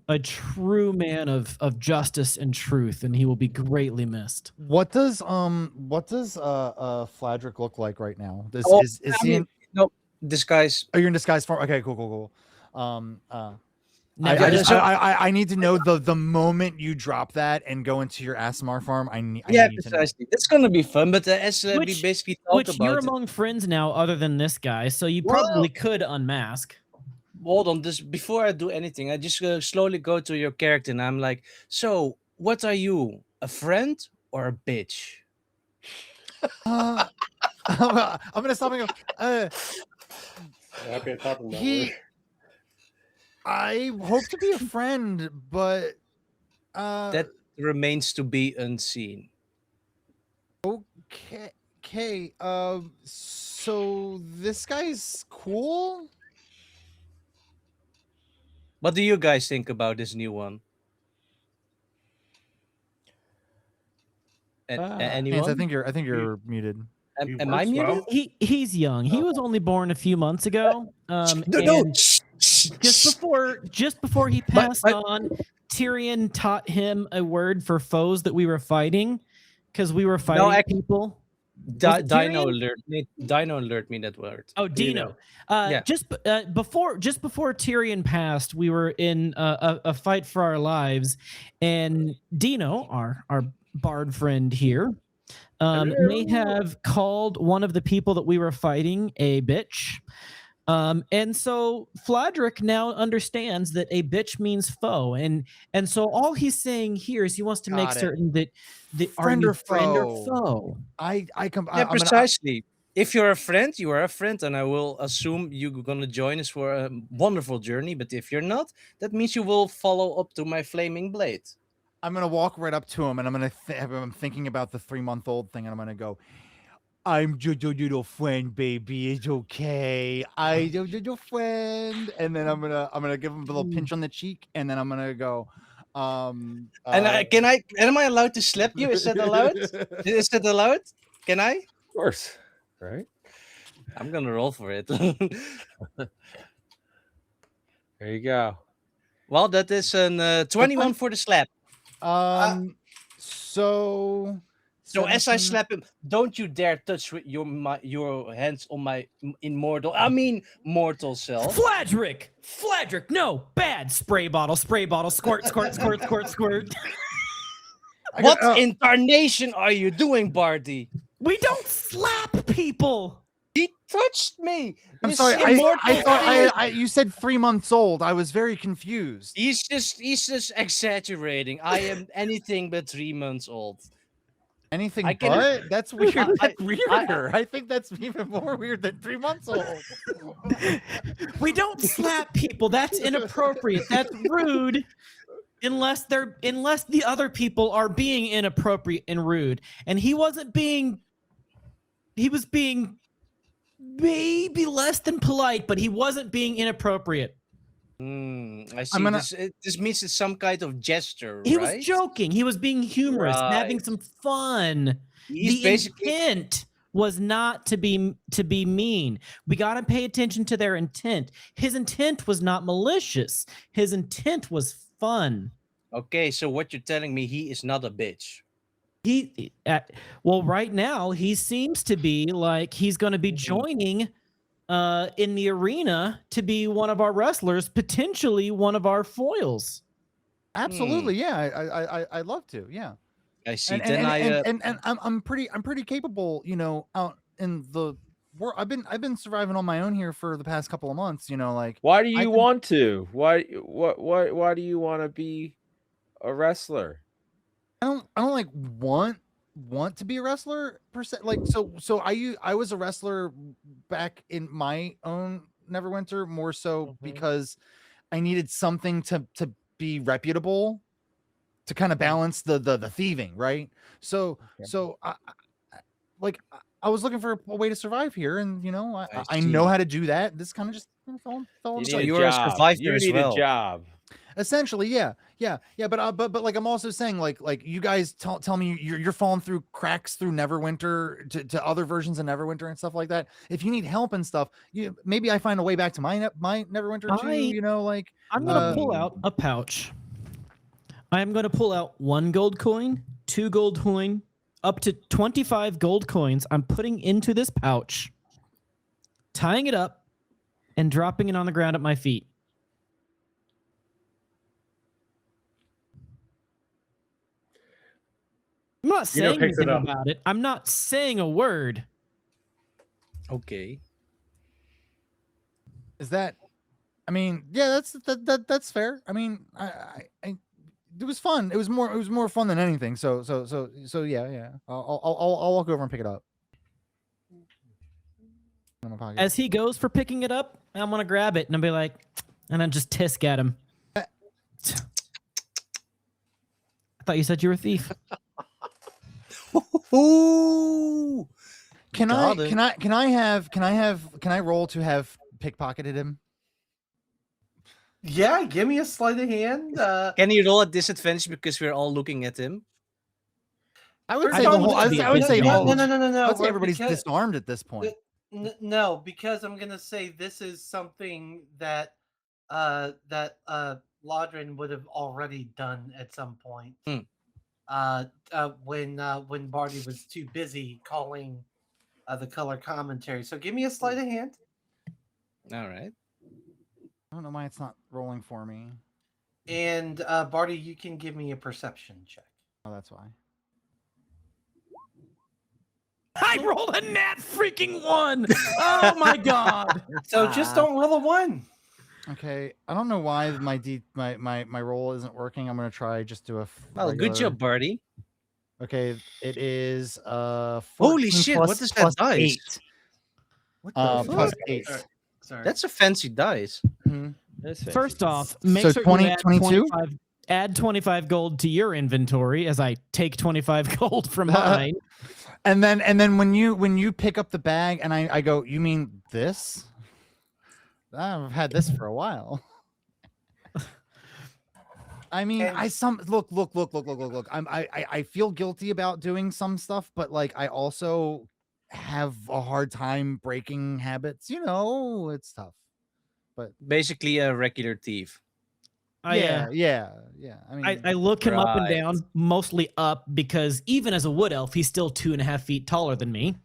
A true man of justice and truth, and he will be greatly missed. What does Fladrick look like right now? Is he in disguise? Oh, you're in disguise form. Okay, cool. I need to know the moment you drop that and go into your ASMR farm. I need precisely. It's gonna be fun, but as we basically talked about, you're among friends now, other than this guy, so you probably could unmask. Hold on, before I do anything, I just slowly go to your character, and I'm like, so what are you? A friend or a bitch? I'm gonna stop and go. Happy at top of that. I hope to be a friend, but that remains to be unseen. Okay. So this guy's cool. What do you guys think about this new one? Anyone? I think you're muted. Am I muted? Well. He's young. He was only born a few months ago. No. Just before he passed on, Tirian taught him a word for foes that we were fighting, because we were fighting people. Dino alert me that word. Oh, Dino. Yeah. Just before Tirian passed, we were in a fight for our lives, and Dino, our bard friend here, may have called one of the people that we were fighting a bitch. And so Fladrick now understands that a bitch means foe, and so all he's saying here is he wants to make certain that Friend or friend or foe. Precisely. If you're a friend, you are a friend, and I will assume you're gonna join us for a wonderful journey. But if you're not, that means you will follow up to my flaming blade. I'm gonna walk right up to him, and I'm thinking about the 3-month-old thing, and I'm gonna go, I'm your little friend, baby. It's okay. I'm your little friend. And then I'm gonna give him a little pinch on the cheek, and then I'm gonna go. Am I allowed to slap you? Is that allowed? Is that allowed? Can I? Of course. Right. I'm gonna roll for it. There you go. Well, that is an 21 for the slap. So as I slap him, don't you dare touch with your hands on my mortal self. Fladrick, no, bad. Spray bottle, squirt. What incarnation are you doing, Barty? We don't slap people. He touched me. I'm sorry. I thought you said 3 months old. I was very confused. He's just exaggerating. I am anything but 3 months old. Anything but? That's weird. That's weirder. I think that's even more weird than 3 months old. We don't slap people. That's inappropriate. That's rude. Unless the other people are being inappropriate and rude. And he was being maybe less than polite, but he wasn't being inappropriate. I see. This means it's some kind of gesture, He right? was joking. He was being humorous, having some fun. The intent was not to be mean. We got to pay attention to their intent. His intent was not malicious. His intent was fun. Okay, so what you're telling me, he is not a bitch. Right now he seems to be like he's going to be joining in the arena to be one of our wrestlers, potentially one of our foils. Absolutely, yeah. I'd love to, yeah. I see. And I'm pretty capable, out in the world. I've been surviving on my own here for the past couple of months. Like, why do you want to? Why do you want to be a wrestler? I don't like want to be a wrestler per se. Like, so I was a wrestler back in my own Neverwinter, more so because I needed something to be reputable to kind of balance the thieving, right? So I was looking for a way to survive here, and I know how to do that. This kind of just fell so you're a survivor as well. A job. Essentially, yeah. But like I'm also saying, like you guys tell me you're falling through cracks through Neverwinter to other versions of Neverwinter and stuff like that. If you need help and stuff, maybe I find a way back to my Neverwinter too. I'm gonna pull out a pouch. I am gonna pull out 1 gold coin, 2 gold coin, up to 25 gold coins. I'm putting into this pouch, tying it up, and dropping it on the ground at my feet. I'm not saying anything about it. I'm not saying a word. Okay. Is that? I mean, yeah, that's fair. I mean, it was fun. It was more fun than anything. So yeah. I'll walk over and pick it up. As he goes for picking it up, I'm gonna grab it and I'll be like, and then just tisk at him. I thought you said you were a thief. Ooh. Can I roll to have pickpocketed him? Yeah, give me a sleight of hand. Can he roll at disadvantage because we're all looking at him? I would First say the off, whole. I would say no, all. no. I would say we're- everybody's because- disarmed at this point. No, because I'm gonna say this is something that Lodrin would have already done at some point. When Barty was too busy calling the color commentary. So give me a sleight of hand. All right. I don't know why it's not rolling for me. And Barty, you can give me a perception check. Oh, that's why. I rolled a nat freaking 1. Oh my god. So just don't roll a 1. Okay, I don't know why my roll isn't working. I'm gonna try just do a. Well, good job, Barty. Okay, it is 14 Holy shit! plus- What is that plus dice? 8. What the Plus fuck? 8. Sorry. That's a fancy dice. First off, make So sure 20, you add 22? 25, add 25 gold to your inventory as I take 25 gold from mine. And then when you pick up the bag and I go, you mean this? I've had this for a while. I mean, look. I feel guilty about doing some stuff, but like I also have a hard time breaking habits. You know, it's tough. But basically a regular thief. yeah. I mean, I look him up and Right. down, mostly up, because even as a wood elf, he's still 2.5 feet taller than me.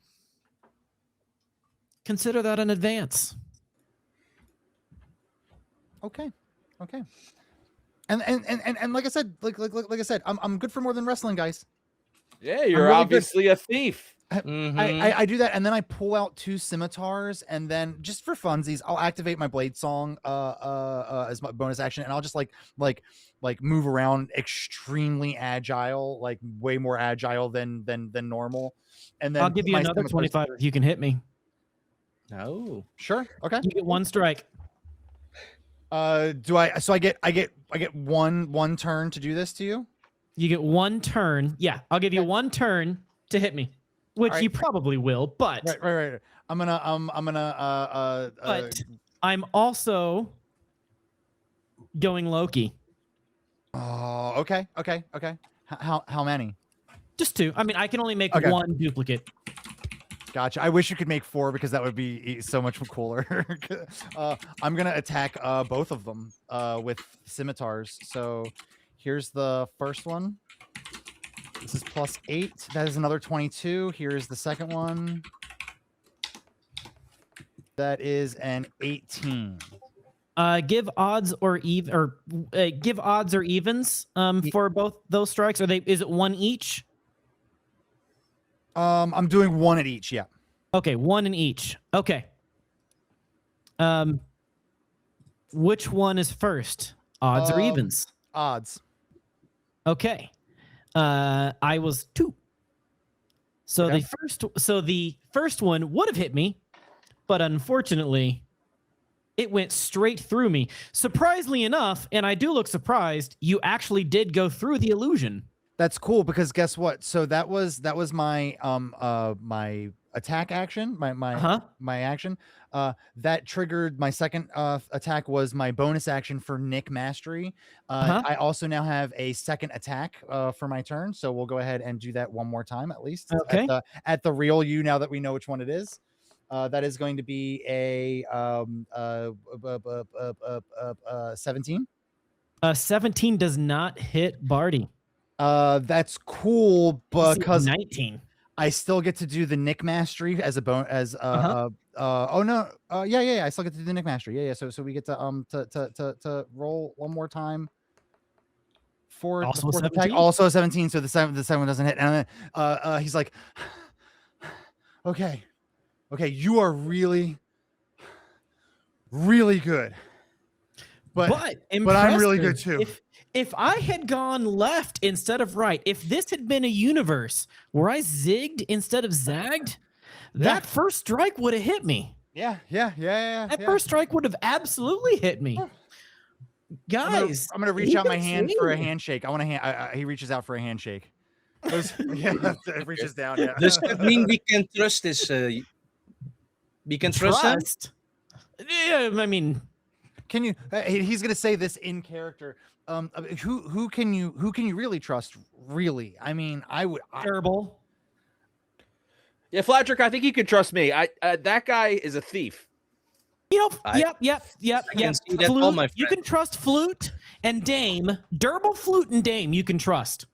Consider that an advance. Okay. And like I said, like I said, I'm good for more than wrestling, guys. Yeah, you're really good. obviously a thief. I do that, and then I pull out 2 scimitars, and then just for funsies, I'll activate my blade song as my bonus action, and I'll just like move around extremely agile, like way more agile than normal. And then I'll give you my another scimitars- 25 if you can hit me. Oh, Sure. Okay. You get 1 strike. Do I? So I get one turn to do this to you. You get 1 turn. Yeah, I'll give you 1 turn to hit me, which All right. you probably will. But Right. I'm gonna. but I'm also going Loki. Oh, okay. How many? Just 2. I mean, I can only make Okay. 1 duplicate. Gotcha. I wish you could make 4 because that would be so much cooler. I'm gonna attack both of them with scimitars. So here's the first one. This is plus 8. That is another 22. Here's the second one. That is an 18. Give odds or give odds or evens for both those strikes. Is it 1 each? I'm doing 1 at each. Yeah. Okay, 1 in each. Okay. Which one is first? Odds or evens? Odds. Okay. I was 2. So Okay. the first one would have hit me, but unfortunately, it went straight through me. Surprisingly enough, and I do look surprised, you actually did go through the illusion. That's cool because guess what? So that was my my attack action, my action. That triggered my second attack was my bonus action for Nick Mastery. I also now have a second attack for my turn, so we'll go ahead and do that one more time at least. Okay. At the real you, now that we know which one it is. That is going to be a 17. 17 does not hit Barty. That's cool because 19. I still get to do the Nick Mastery as a oh no yeah I still get to do the Nick Mastery so we get to roll one more time for Also the a fourth 17? attack. Also a 17, so the seven doesn't hit, and then he's like, okay you are really good, but I'm really good too. If I had gone left instead of right, if this had been a universe where I zigged instead of zagged, that first strike would have hit me. Yeah. That first strike would have absolutely hit me. Guys, I'm gonna reach out my hand for a handshake. I want to he reaches out for a handshake. It reaches down. Yeah. Does that mean we can trust this? We can trust him? Yeah, I mean, He's gonna say this in character. Who can you really trust? Really, I mean, Terrible. Yeah, Fladrick, I think you can trust me. That guy is a thief. Yep. I can see that all my You can trust Flute and Dame. Durble, Flute, and Dame. You can trust.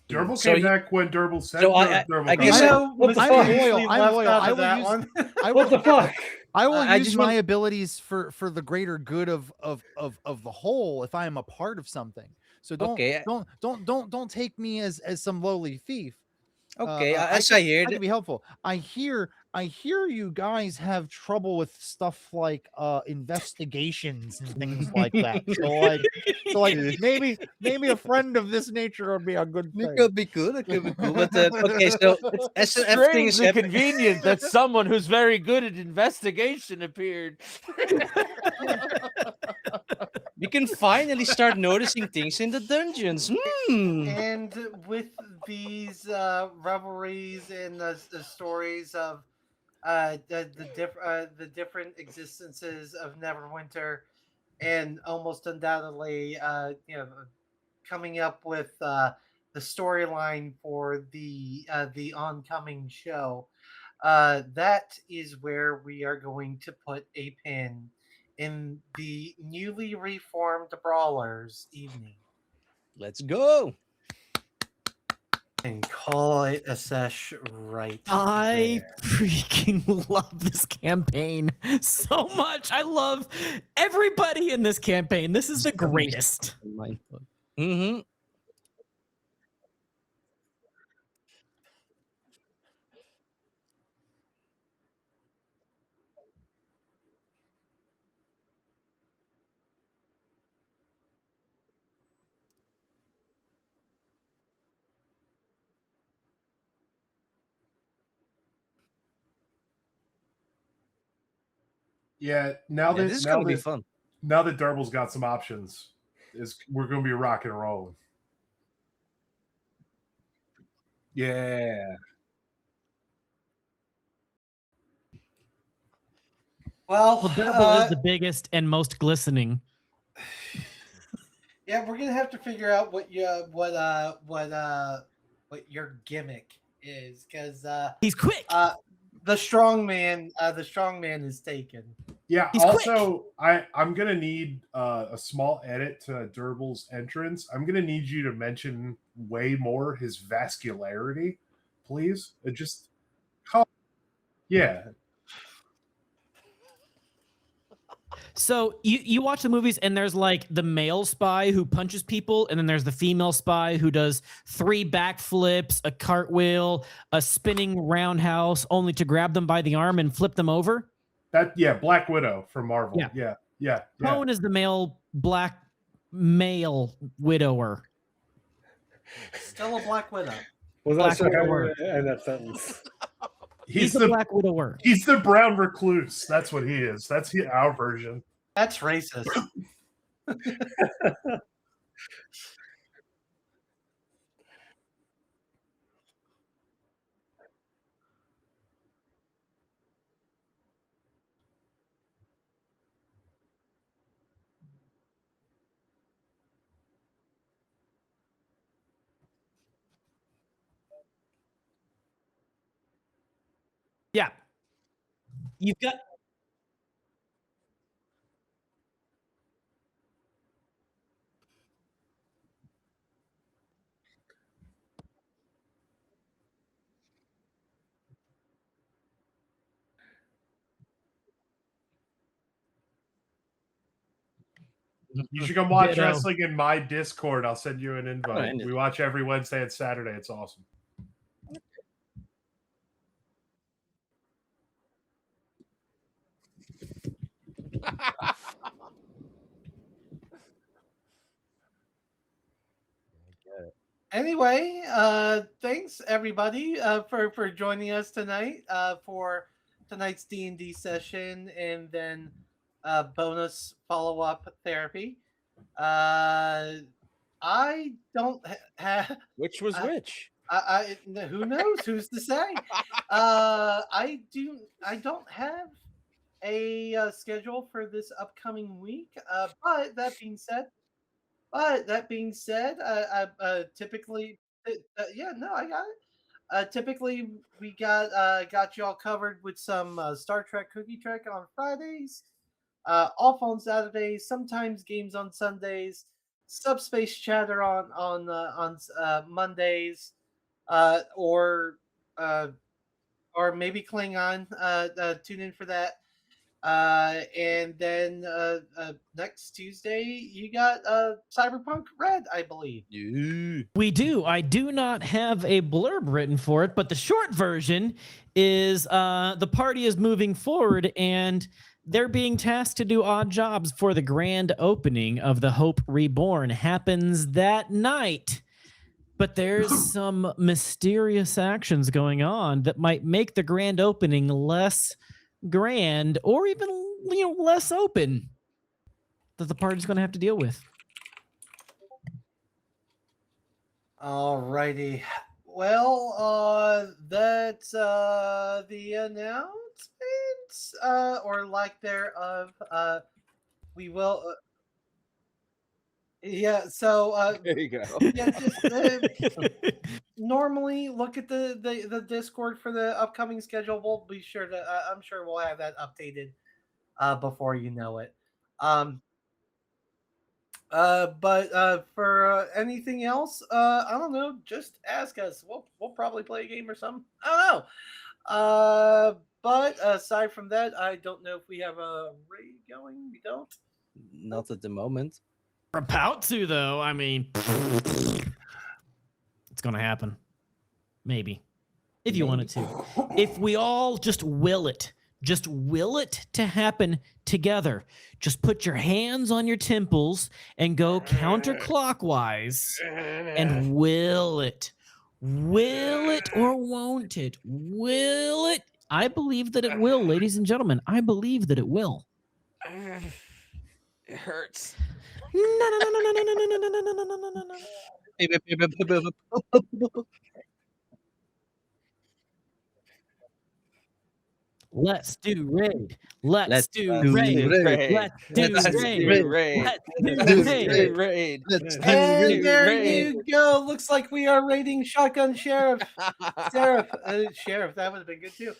Durble came back when Durble said. So I guess I'm loyal. I will what the fuck? I will use my abilities for the greater good of the whole if I am a part of something. So don't take me as some lowly thief. Okay, I can be helpful. I hear you guys have trouble with stuff like investigations and things like that. So like maybe a friend of this nature would be a good thing. It could be cool. But okay, so It's everything is strangely convenient that someone who's very good at investigation appeared. We can finally start noticing things in the dungeons. And with these revelries and the stories of the different existences of Neverwinter, and almost undoubtedly, coming up with the storyline for the oncoming show, that is where we are going to put a pin in the newly reformed Brawlers evening. Let's go. And call it a sesh right I freaking love this campaign so much. I love everybody in this campaign. This is the greatest. Mm-hmm. Yeah, now that this is gonna be fun. Now that Durble's got some options, we're gonna be rock and rolling. Yeah. Well, Durble is the biggest and most glistening. Yeah, we're gonna have to figure out what your gimmick is, because he's quick. The strong man is taken. Yeah. He's also, I'm gonna need a small edit to Durble's entrance. I'm gonna need you to mention way more his vascularity, please. Yeah. So you watch the movies and there's like the male spy who punches people, and then there's the female spy who does 3 backflips, a cartwheel, a spinning roundhouse, only to grab them by the arm and flip them over. Black Widow from Marvel. Yeah. Cohen is the black male widower. Still a Black Widow. Was Black that Widower. in that sentence? He's the Black Widower. He's the brown recluse. That's what he is. That's our version. That's racist. Yeah. You've got You should come watch wrestling in my Discord. I'll send you an invite. We watch every Wednesday and Saturday. It's awesome. Anyway, thanks everybody for joining us tonight for tonight's D&D session, and then bonus follow-up therapy. I don't have which was which. I who knows? Who's to say? I don't have a schedule for this upcoming week. But that being said, typically, yeah, no, I got it. Typically, we got y'all covered with some Star Trek Cookie Trek on Fridays, off on Saturdays, sometimes games on Sundays, subspace chatter on Mondays, or maybe Klingon. Tune in for that. And then next Tuesday you got Cyberpunk Red, I believe. We do. I do not have a blurb written for it, but the short version is the party is moving forward and they're being tasked to do odd jobs for the grand opening of the Hope Reborn. Happens that night. But there's some mysterious actions going on that might make the grand opening less grand or even less open that the party's going to have to deal with. Alrighty. Well, that's the announcements, or lack thereof. We will. Yeah. So There you go. yeah, just normally look at the Discord for the upcoming schedule. We'll be sure to. I'm sure we'll have that updated before you know it. But for anything else, I don't know. Just ask us. We'll probably play a game or something. I don't know. But aside from that, I don't know if we have a raid going. We don't. Not at the moment. We're about to, though. I mean, it's going to happen. Maybe. If you wanted to. If we all just will it to happen together. Just put your hands on your temples and go counterclockwise and will it. Will it or won't it? Will it? I believe that it will, ladies and gentlemen. I believe that it will. It hurts. Let's do raid. Let's do raid. Let's do raid. And there you go. Looks like we are raiding Shotgun Sheriff. Sheriff, that would have been good too.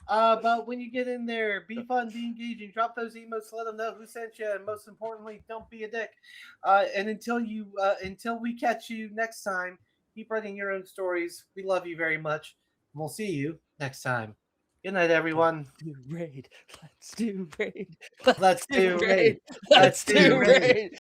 But when you get in there, be fun, be engaging, drop those emotes, let them know who sent you, and most importantly, don't be a dick. And until we catch you next time, keep writing your own stories. We love you very much. And we'll see you next time. Good night, everyone. Let's do raid. Let's do raid. Let's do raid.